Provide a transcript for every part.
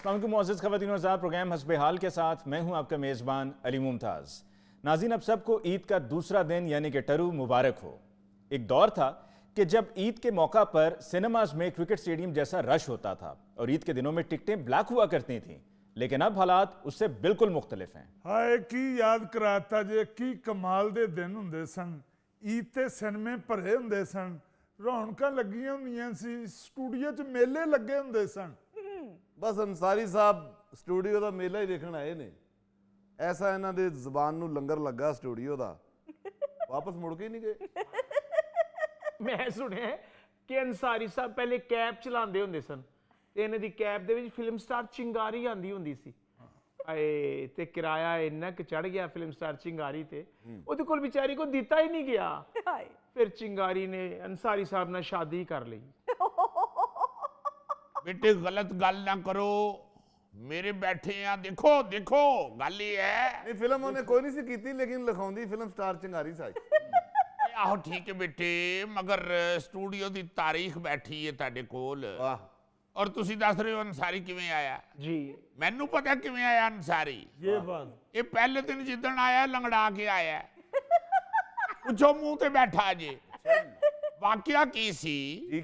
मुअज़्ज़ज़ ख़वातीन और हज़रात, प्रोग्राम हस्बे हाल के साथ मैं हूं आपका मेज़बान अली मुमताज़। नाज़रीन, अब सबको ईद का दूसरा दिन यानी कि टरू मुबारक हो। एक दौर था कि जब ईद के मौका पर सिनेमाज में क्रिकेट स्टेडियम जैसा रश होता था और ईद के दिनों में टिकटें ब्लैक हुआ करती थीं, लेकिन अब हालात उससे बिल्कुल मुख्तलिफ हैं। हाय की याद कराता जे की कमाल दे दिन हुंदे सन। ईद ते सिनेमे भरे हुंदे सन, रौनकां लगियां हुंदियां सी, स्टूडियो च मेले लगे हुंदे सन। बस अंसारी साहब स्टूडियो का मेला ही देखण आए ने। ऐसा इन्हां दे ज़बान नूं लंगर लगा स्टूडियो का, वापस मुड़ के ही नहीं गए। मैं सुनिया कि अंसारी साहब पहले कैब चलाते होंदे सन ते इन्हां दी कैब दे विच फिल्म स्टार चिंगारी आंदी हुंदी सी। आए ते किराया इन्ना क चढ़ गया फिल्म स्टार चिंगारी ते ओदे कोल बेचारी को दिता ही नहीं गया। फिर चिंगारी ने अंसारी साहब नाल शादी कर ली। बेटे गलत गल ना करो, मेरे बैठे हैं, देखो देखो गल ये है। नहीं फिल्म उन्हें कोई नहीं सी कीती, लेकिन लिखाउंदी फिल्म स्टार चिंगारी सी। आहो ठीक है बेटे, मगर स्टूडियो की तारीख बैठी है तुहाडे कोल और तुसी दस रहे हो अंसारी किवें आया। जी मैनू पता किवें आया अंसारी। ये बात ये पहले दिन जिदन आया लंगड़ा के आया। पूछो मुंह ते बैठा जे वाकया की सी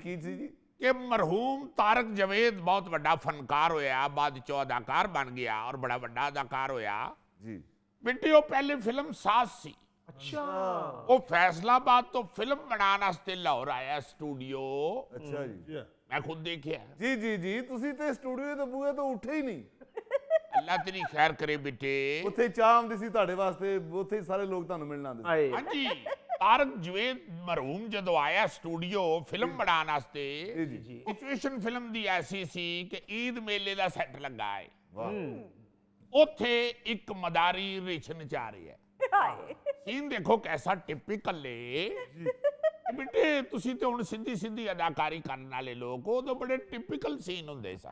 की जी कि मरहूम तारक जवेद बहुत बड़ा फनकार होया, बाद चो अदाकार बन गया और बड़ा बड़ा अदाकार होया जी। बेटे वो पहले फिल्म सास सी। अच्छा वो फैसलाबाद तो फिल्म बनाने वास्ते लाहौर आया स्टूडियो। अच्छा जी मैं खुद देखिया। जी जी जी तुसी ते स्टूडियो ते बूहे तो उठे ही नहीं। अल्लाह तेरी खैर करे बेटे। उत्थे चाह आंदी सी तुहाडे वास्ते, उत्थे सारे लोग तुहानू मिलण आंदे सी। आए हाँ जी, तारक जवेद मरहूम जदों आया स्टूडियो फिल्म बनाने वास्ते, जी जी सिचुएशन फिल्म दी ऐसी सी कि ईद मेले दा सेट लगा है। वाह उथे एक मदारी रिछ नचा रही है। सीन देखो कैसा टिपिकल है बेटे। तुसी तो हुण सीधी सीधी अदाकारी करने वाले लोग हो, तो बड़े टिपिकल सीन हुंदे सन।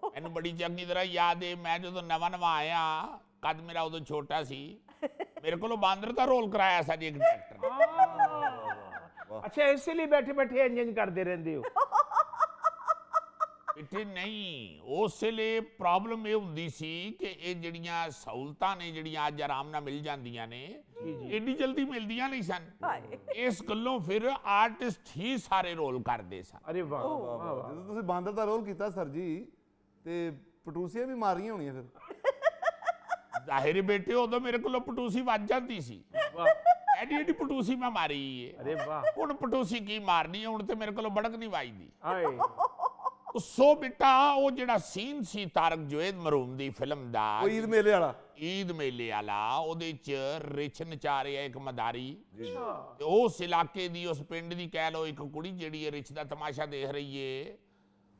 मैनू बड़ी चंगी तरह याद है, मैं जो नवा नवा आया, कद मेरा उदों छोटा सी, मेरे को बांदर का रोल कराया सा जी एक डायरेक्टर ने। अच्छा इसलिए बैठे बैठे इंजन करते रहते हो। बेटे नहीं, उस लिए प्रॉब्लम ये हुंदी सी कि ये जड़ियां सहूलतां ने जड़ियां अज आराम नाल मिल जांदियां ने, एडी जल्दी मिलदियां नहीं सन। इस गल्लों फिर आर्टिस्ट ही सारे रोल करदे सन। अरे वाह ਜਦੋਂ ਤੁਸੀਂ ਬਾਂਦਰ ਦਾ ਰੋਲ ਕੀਤਾ ਸਰ ਜੀ ਤੇ ਪਟੂਸੀਆਂ ਵੀ ਮਾਰੀਆਂ ਹੋਣੀਆਂ ਫਿਰ। जाहिर है बेटे उदों मेरे को पटूसी वज जाती सी। एडी एडी पटूसी मैं मारी है। अरे वाह हुण पटूसी की मारनी है, हुण ते मेरे को बड़क नहीं वजदी। आए सो बेटा वो जिहड़ा सीन सी तारक जवेद मरहूम दी फिल्म दा, ਉਹ ਈਦ ਮੇਲੇ ਵਾਲਾ। ईद मेले वाला, ਉਹਦੇ ਚ ਰਿਛ ਨਚਾ ਰਿਹਾ ਇੱਕ ਮਦਾਰੀ ਤੇ ਉਸ ਇਲਾਕੇ ਦੀ ਉਸ ਪਿੰਡ ਦੀ ਕਹਿ ਲੋ ਇੱਕ ਕੁੜੀ ਜਿਹੜੀ ਹੈ ਰਿਛ ਦਾ ਤਮਾਸ਼ਾ ਦੇਖ ਰਹੀ ਏ।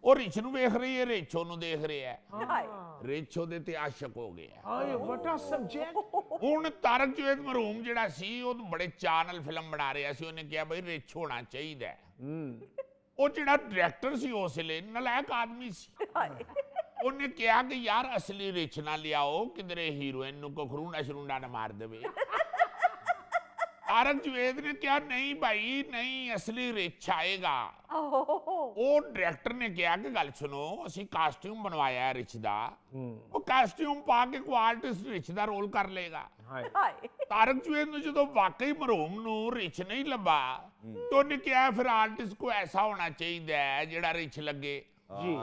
ਉਹ ਰਿਛ ਨੂੰ ਵੇਖ ਰਹੀ ਹੈ, ਰਿਛ ਉਹਨੂੰ ਦੇਖ ਰਿਹਾ ਹੈ। ਰਿਛ ਉਹਦੇ ਤੇ ਆਸ਼ਿਕ ਹੋ ਗਿਆ। आए व्हाट अ सब्जेक्ट। ਹੁਣ ਤਾਰਕ ਜਵੇਦ ਮਰਹੂਮ ਜਿਹੜਾ ਸੀ ਉਹ ਬੜੇ ਚਾਅ ਨਾਲ ਫਿਲਮ ਬਣਾ ਰਿਹਾ ਸੀ। ਉਹਨੇ ਕਿਹਾ ਬਈ ਰਿਛ ਹੋਣਾ ਚਾਹੀਦਾ ਹੈ। ਉਹ ਜਿਹੜਾ ਡਾਇਰੈਕਟਰ ਸੀ ਉਸ ਵੇਲੇ ਨਲਾਇਕ ਆਦਮੀ ਸੀ। ਉਹਨੇ ਕਿਹਾ ਕਿ ਯਾਰ ਅਸਲੀ ਰਿਛ ਨਾ ਲਿਆਓ, ਕਿਧਰੇ ਹੀਰੋਇਨ ਨੂੰ ਕੋ ਖਰੂਣਾ ਸ਼ਰੂਣਾ ਨਾ ਮਾਰ ਦੇਵੇ। ਤਾਰਕ ਜਵੇਦ ਨੇ ਕਿਹਾ ਨਹੀਂ ਭਾਈ ਨਹੀਂ, ਅਸਲੀ ਰਿਛ ਆਏਗਾ। ਉਹ ਡਾਇਰੈਕਟਰ ਨੇ ਕਿਹਾ ਕਿ ਗੱਲ ਸੁਣੋ, ਅਸੀਂ ਕਾਸਟਿਊਮ ਬਣਵਾਇਆ ਹੈ ਰਿਛ ਦਾ, ਉਹ ਕਾਸਟਿਊਮ ਪਾ ਕੇ ਕੋਈ ਆਰਟਿਸਟ ਰਿਛ ਦਾ ਰੋਲ ਕਰ ਲੇਗਾ। ਤਾਰਕ ਜਵੇਦ ਨੂੰ ਜਦੋਂ ਵਾਕਈ ਮਰਹੂਮ ਨੂੰ ਰਿਛ ਨਹੀਂ ਲੱਭਾ तो ਉਹਨੇ ਕਿਹਾ ਫਿਰ ਆਰਟਿਸਟ को ऐसा होना चाहिए है ਜਿਹੜਾ ਰਿਛ ਲੱਗੇ जी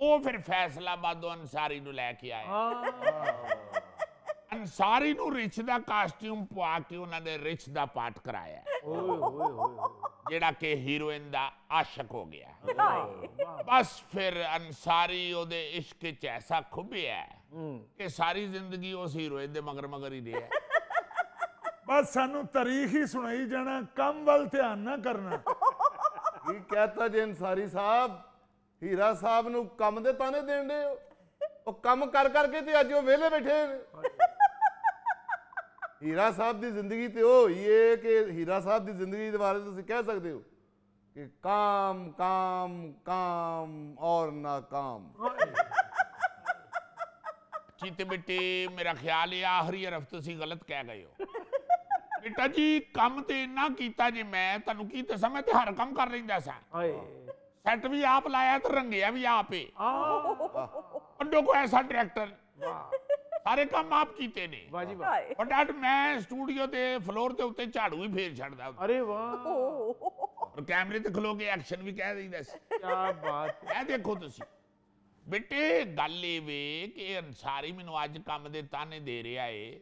ਉਹ ਫਿਰ ਫੈਸਲਾਬਾਦੋਂ ਅੰਸਾਰੀ ਨੂੰ ਲੈ ਕੇ ਆਏ। ਅੰਸਾਰੀ ਨੂੰ ਰਿਛ ਦਾ ਕਾਸਟਿਊਮ ਪਵਾ ਕੇ ਉਹਨਾਂ ਨੇ ਰਿਛ ਦਾ ਪਾਠ ਕਰਾਇਆ, ਜਿਹੜਾ ਕਿ ਹੀਰੋਇਨ ਦਾ ਆਸ਼ਿਕ ਹੋ ਗਿਆ। ਬਸ ਫਿਰ ਅੰਸਾਰੀ ਉਹਦੇ ਇਸ਼ਕ 'ਚ ਐਸਾ ਖੁੱਭਿਆ ਕਿ ਸਾਰੀ ਜ਼ਿੰਦਗੀ ਉਸ ਹੀਰੋਇਨ ਦੇ ਮਗਰ ਮਗਰ ਹੀ ਰਿਹਾ। ਬਸ ਸਾਨੂੰ ਤਾਰੀਖ ਹੀ ਸੁਣਾਈ ਜਾਣਾ, ਕੰਮ ਵੱਲ ਧਿਆਨ ਨਾ ਕਰਨਾ। ਕੀ ਕਹਤਾ ਜੀ ਅੰਸਾਰੀ ਸਾਹਿਬ, ਹੀਰਾ ਸਾਹਿਬ ਨੂੰ ਕੰਮ ਦੇ ਤਾਨੇ ਦੇਣ ਦੇ ਹੋ। ਉਹ ਕੰਮ ਕਰ ਕਰਕੇ ਤੇ ਅੱਜ ਉਹ ਵਿਹਲੇ ਬੈਠੇ ਨੇ। ਹੀਰਾ ਸਾਹਿਬ ਦੀ ਜ਼ਿੰਦਗੀ ਤੇ ਉਹ ਹੋਈ ਏ ਕਿ ਹੀਰਾ ਸਾਹਿਬ ਦੀ ਜ਼ਿੰਦਗੀ ਦੇ ਬਾਰੇ ਤੁਸੀਂ ਕਹਿ ਸਕਦੇ ਹੋ ਕਿ ਕਾਮ ਕਾਮ ਕਾਮ ਔਰ ਨਾਕਾਮ। चीते बेटे मेरा ख्याल है आखिरी हरफ तुसी गलत कह गए हो। बेटा जी काम तो इन्ना कीता जी, मैं तुहानू की दसां, मैं ते हर काम कर लैंदा सा। आए सेट भी आप लाया तो रंगया भी आप ही। अंडो को ऐसा डायरेक्टर, सारे काम आप कीते ने। वाह जी वाह। फटाफट मैं स्टूडियो ते फ्लोर ते उत्ते झाड़ू ही फेर छड़दा अरे वाह, और कैमरे ते खलो के एक्शन भी कह दईदा सी। क्या बात है। ਇਹ ਦੇਖੋ ਤੁਸੀਂ ਬੇਟੇ, ਗੱਲ ਇਹ ਵੇ ਕਿ ਅੰਸਾਰੀ ਮੈਨੂੰ ਅੱਜ ਕੰਮ ਦੇ ਤਾਨੇ ਦੇ ਰਿਹਾ ਏ।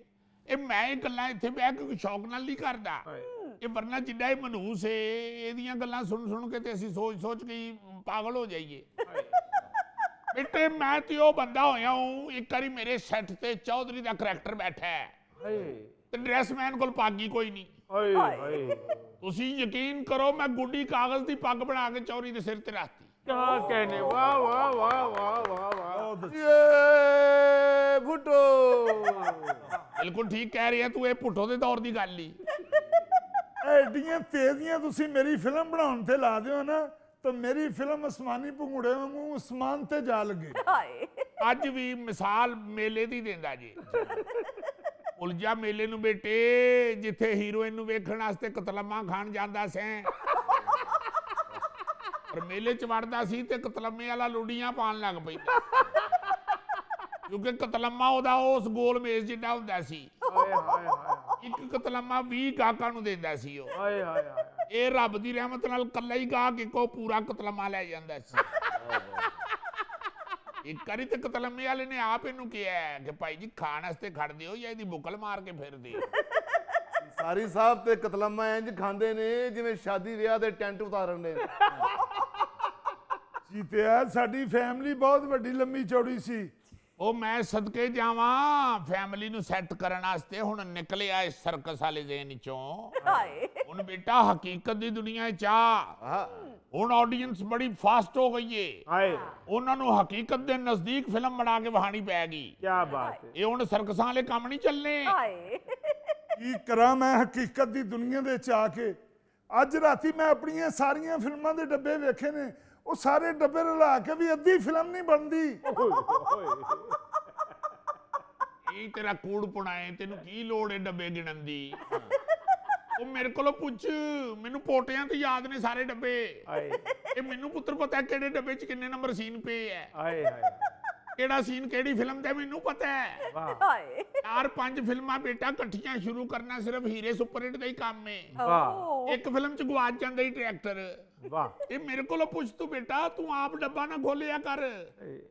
ਇਹ ਮੈਂ ਇਹ ਗੱਲਾਂ ਇੱਥੇ ਬਹਿ ਕੇ ਕੋਈ ਸ਼ੌਕ ਨਾਲ ਨਹੀਂ ਕਰਦਾ, ਇਹ ਵਰਨਾ ਜਿੱਡਾ ਇਹ ਮਨਹੂਸ ਏ, ਇਹਦੀਆਂ ਗੱਲਾਂ ਸੁਣ ਸੁਣ ਕੇ ਤੇ ਅਸੀਂ ਸੋਚ ਸੋਚ ਕੇ ਹੀ ਪਾਗਲ ਹੋ ਜਾਈਏ। ਬੇਟੇ ਮੈਂ ਤੇ ਉਹ ਬੰਦਾ ਹੋਇਆ ਹੂੰ, ਇੱਕ ਵਾਰੀ ਮੇਰੇ ਸੈੱਟ ਤੇ ਚੌਧਰੀ ਦਾ ਕਰੈਕਟਰ ਬੈਠਾ ਹੈ ਤੇ ਡਰੈਸਮੈਨ ਕੋਲ ਪੱਗ ਹੀ ਕੋਈ ਨਹੀਂ। ਹਾਏ ਹਾਏ, ਤੁਸੀਂ ਯਕੀਨ ਕਰੋ, ਮੈਂ ਗੁੱਡੀ ਕਾਗਜ਼ ਦੀ ਪੱਗ ਬਣਾ ਕੇ ਚੌਧਰੀ ਦੇ ਸਿਰ ਤੇ ਰੱਖਤੀ। क्या कहने, वाह वाह वाह वाह वाह वाह। ये भुट्टो ਬਿਲਕੁਲ ਠੀਕ ਕਹਿ ਰਿਹਾ ਤੂੰ, ਇਹ ਪੁੱਠੋ ਦੇ ਦੌਰ ਦੀ ਗੱਲ ਹੀ। ਐਡੀਆਂ ਤੇਜ਼ੀਆਂ ਤੁਸੀਂ ਮੇਰੀ ਫਿਲਮ ਬਣਾਉਣ ਤੇ ਲਾ ਦਿਓ ਨਾ, ਤਾਂ ਮੇਰੀ ਫਿਲਮ ਅਸਮਾਨੀ ਭੰਗੂੜੇ ਵਾਂਗੂ ਅਸਮਾਨ ਤੇ ਜਾ ਲੱਗੇ। ਅੱਜ ਵੀ ਮਿਸਾਲ ਮੇਲੇ ਦੀ ਦਿੰਦਾ ਜੀ। ਉਲਝਾ ਮੇਲੇ ਨੂੰ ਬੇਟੇ, ਜਿੱਥੇ ਹੀਰੋਇਨ ਨੂੰ ਵੇਖਣ ਵਾਸਤੇ ਕਤਲਮਾ ਖਾਣ ਜਾਂਦਾ ਸੈਂ, ਪਰ ਮੇਲੇ ਚ ਵੜਦਾ ਸੀ ਤੇ ਕਤਲਮੇ ਵਾਲਾ ਲੁੱਡੀਆਂ ਪਾਣ ਲੱਗ ਪੈਂਦਾ, ਕਿਉਂਕਿ ਕਤਲਮਾ ਉਹਦਾ ਉਸ ਗੋਲ ਮੇਜ਼ ਜਿੱਡਾ ਹੁੰਦਾ ਸੀ। हाय हाय हाय ਇੱਕ ਕਤਲਮਾ 20 ਗਾਹਕਾਂ ਨੂੰ ਦਿੰਦਾ ਸੀ ਉਹ। हाय हाय हाय। ਇਹ ਰੱਬ ਦੀ ਰਹਿਮਤ ਨਾਲ ਕੱਲਾ ਹੀ ਗਾਹਕ ਇੱਕੋ ਪੂਰਾ ਕਤਲਮਾ ਲੈ ਜਾਂਦਾ ਸੀ। ਇੱਕ ਵਾਰੀ ਤੇ ਕਤਲਮੇ ਵਾਲੇ ਨੇ ਆਪ ਇਹਨੂੰ ਕਿਹਾ ਕਿ ਭਾਈ ਜੀ ਖਾਣ ਵਾਸਤੇ ਖੜ ਦਿਓ ਜਾਂ ਇਹਦੀ ਬੁਕਲ ਮਾਰ ਕੇ ਫਿਰ ਦਿਓ। ਸਾਰੀ ਸਾਹਿਬ ਤੇ ਕਤਲਮਾ ਇੰਜ ਖਾਂਦੇ ਨੇ ਜਿਵੇਂ ਸ਼ਾਦੀ ਵਿਆਹ ਦੇ ਟੈਂਟ ਉਤਾਰਨ ਦੇ। ਜੀਤਿਆ, ਸਾਡੀ ਫੈਮਿਲੀ ਬਹੁਤ ਵੱਡੀ ਲੰਮੀ ਚੌੜੀ ਸੀ। ਉਹ ਮੈਂ ਸਦਕੇ ਜਾਵਾਂ, ਫੈਮਿਲੀ ਨੂੰ ਸੈੱਟ ਕਰਨ ਵਾਸਤੇ ਹੁਣ ਨਿਕਲਿਆ ਇਸ ਸਰਕਸ ਵਾਲੇ ਜ਼ੇਨ ਚੋਂ। ਹੁਣ ਬੇਟਾ ਹਕੀਕਤ ਦੀ ਦੁਨੀਆ ਚ ਆ, ਹੁਣ ਆਡੀਅנס ਬੜੀ ਫਾਸਟ ਹੋ ਗਈ ਏ। हाय, ਉਹਨਾਂ ਨੂੰ ਹਕੀਕਤ ਦੇ ਨਜ਼ਦੀਕ ਫਿਲਮ ਬਣਾ ਕੇ ਵਹਾਣੀ ਪੈ ਗਈ। क्या बात है। ਇਹ ਹੁਣ ਸਰਕਸਾਂ ਵਾਲੇ ਕੰਮ ਨਹੀਂ ਚੱਲਨੇ। ਕੀ ਕਰਾਂ ਮੈਂ ਹਕੀਕਤ ਦੀ ਦੁਨੀਆ ਦੇ ਚ ਆ ਕੇ। ਅੱਜ ਰਾਤੀ ਮੈਂ ਆਪਣੀਆਂ ਸਾਰੀਆਂ ਫਿਲਮਾਂ ਦੇ ਡੱਬੇ ਵੇਖੇ ਨੇ, ਉਹ ਸਾਰੇ ਡੱਬੇ ਰਲਾ ਕੇ ਵੀ ਅੱਧੀ ਫਿਲਮ ਨਹੀਂ ਬਣਦੀ। ਇਹ ਤੇਰਾ ਕੂੜ ਪੁਣਾਏ, ਤੈਨੂੰ ਕੀ ਲੋੜ ਏ ਡੱਬੇ ਗਿਣਨ ਦੀ? ਉਹ ਮੇਰੇ ਕੋਲੋਂ ਪੁੱਛ, ਮੈਨੂੰ ਪੋਟਿਆਂ ਤੇ ਯਾਦ ਨੇ ਸਾਰੇ ਡੱਬੇ। हाय ਇਹ ਮੈਨੂੰ ਪੁੱਤਰ ਪਤਾ ਕਿਹੜੇ ਡੱਬੇ 'ਚ ਕਿੰਨੇ ਨੰਬਰ ਸੀਨ ਪਏ ਐ, हाय हाय, ਕਿਹੜਾ ਸੀਨ ਕਿਹੜੀ ਫਿਲਮ ਤੇ ਮੈਨੂੰ ਪਤਾ ਹੈ। वाह 4-5 ਫਿਲਮਾਂ ਬੇਟਾ ਇਕੱਠੀਆਂ ਸ਼ੁਰੂ ਕਰਨਾ ਸਿਰਫ ਹੀਰੇ ਸੁਪਰ ਹਿੱਟ ਦਾ ਹੀ ਕੰਮ ਏ। वाह ਇੱਕ ਫਿਲਮ 'ਚ ਗਵਾਚ ਜਾਂਦਾ ਹੀ ਡਾਇਰੈਕਟਰ। वाह। ਇਹ ਮੇਰੇ ਕੋਲੋਂ ਪੁੱਛ ਤੂੰ ਬੇਟਾ, ਤੂੰ ਆਪ ਡੱਬਾ ਨਾ ਖੋਲਿਆ ਕਰ,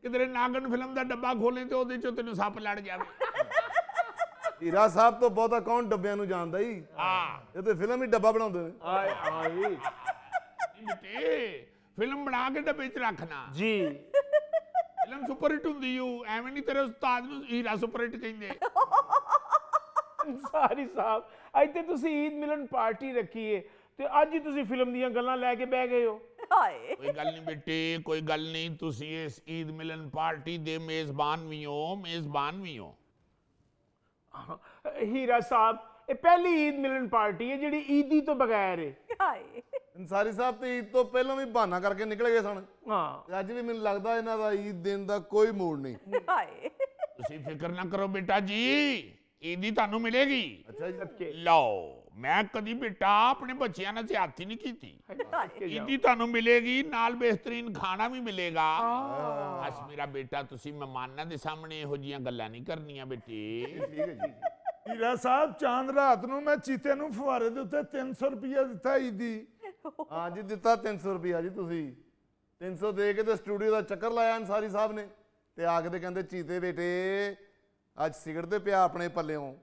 ਕਿਧਰੇ ਨਾਗਨ ਫਿਲਮ ਦਾ ਡੱਬਾ ਖੋਲੇ ਤੇ ਉਹਦੇ 'ਚੋਂ ਤੈਨੂੰ ਸੱਪ ਲੜ ਜਾਵੇ। ਹੀਰਾ ਸਾਹਿਬ ਤੋਂ ਬਹੁਤਾ ਕੌਣ ਡੱਬਿਆਂ ਨੂੰ ਜਾਣਦਾ ਹੀ? ਹਾਂ ਇਹ ਤੇ ਫਿਲਮ ਹੀ ਡੱਬਾ ਬਣਾਉਂਦੇ ਨੇ। हाय हाय ਬੇਟੇ, ਫਿਲਮ ਬਣਾ ਕੇ ਡੱਬੇ 'ਚ ਰੱਖਣਾ। जी। ਫਿਲਮ ਸੁਪਰ ਹਿੱਟ ਹੁੰਦੀ ਓ, ਐਵੇਂ ਨਹੀਂ ਤੇਰੇ ਉਸਤਾਦ ਨੂੰ ਹੀਰਾ ਸੁਪਰ ਹਿੱਟ ਕਹਿੰਦੇ। अंसारी साहब, ਅੱਜ ਤੇ ਤੁਸੀਂ ਈਦ ਮਿਲਨ ਪਾਰਟੀ ਰੱਖੀ ਏ ਤੇ ਅੱਜ ਹੀ ਤੁਸੀਂ ਫਿਲਮ ਦੀਆਂ ਗੱਲਾਂ ਲੈ ਕੇ ਬਹਿ ਗਏ ਹੋ। ਕੋਈ ਗੱਲ ਨਹੀਂ ਬੇਟੇ, ਕੋਈ ਗੱਲ ਨਹੀਂ, ਤੁਸੀਂ ਇਸ ਈਦ ਮਿਲਨ ਪਾਰਟੀ ਦੇ ਮੇਜ਼ਬਾਨ ਵੀ ਹੋ, ਮੇਜ਼ਬਾਨ ਵੀ ਹੋ। ਹੀਰਾ ਸਾਹਿਬ, ਇਹ ਪਹਿਲੀ ਈਦ ਮਿਲਨ ਪਾਰਟੀ ਹੈ ਜਿਹੜੀ ਈਦੀ ਤੋਂ ਬਗੈਰ ਹੈ। ਅੰਸਾਰੀ ਸਾਹਿਬ ਤੇ ਈਦ ਤੋਂ ਪਹਿਲਾਂ ਵੀ ਬਹਾਨਾ ਕਰਕੇ ਨਿਕਲ ਗਏ ਸਨ, ਹਾਂ ਤੇ ਅੱਜ ਵੀ ਮੈਨੂੰ ਲੱਗਦਾ ਇਹਨਾਂ ਦਾ ਈਦ ਦੇਣ ਦਾ ਕੋਈ ਮੂਡ ਨਹੀਂ। ਤੁਸੀਂ ਫਿਕਰ ਨਾ ਕਰੋ ਬੇਟਾ ਜੀ, ਈਦੀ ਤੁਹਾਨੂੰ ਮਿਲੇਗੀ। ਅੱਛਾ ਜੀ। ਸਦਕੇ ਲਓ, ਮੈਂ ਕਦੀ ਬੇਟਾ ਆਪਣੇ ਬੱਚਿਆਂ ਨਾਲ ਜ਼ਿਆਦਤੀ ਨਹੀਂ ਕੀਤੀ। ਸਦਕੇ ਜਾਓ। ਈਦੀ ਤੁਹਾਨੂੰ ਮਿਲੇਗੀ, ਨਾਲ ਬਿਹਤਰੀਨ ਖਾਣਾ ਵੀ ਮਿਲੇਗਾ। ਬਸ ਮੇਰਾ ਬੇਟਾ, ਤੁਸੀਂ ਮਹਿਮਾਨਾਂ ਦੇ ਸਾਹਮਣੇ ਇਹੋ ਜਿਹੀਆਂ ਗੱਲਾਂ ਨਹੀਂ ਕਰਨੀਆਂ ਬੇਟੇ। ਠੀਕ ਹੈ ਜੀ। ਹੀਰਾ ਸਾਹਿਬ, ਚਾਂਦ ਰਾਤ ਨੂੰ ਮੈਂ ਚੀਤੇ ਨੂੰ ਫੁਹਾਰੇ ਦੇ ਉੱਤੇ 300 ਰੁਪਇਆ ਦਿੱਤਾ ਈਦੀ। ਹਾਂ ਜੀ, ਦਿੱਤਾ 300 ਰੁਪਇਆ ਜੀ। ਤੁਸੀਂ 300 ਦੇ ਕੇ ਤੇ ਸਟੂਡੀਓ ਦਾ ਚੱਕਰ ਲਾਇਆ ਅੰਸਾਰੀ ਸਾਹਿਬ ਨੇ, ਤੇ ਆ ਕੇ ਤੇ ਕਹਿੰਦੇ ਚੀਤੇ ਬੇਟੇ ਅੱਜ ਸਿਗਰਟ ਤੇ ਪਿਆ ਆਪਣੇ ਪੱਲਿਓਂ।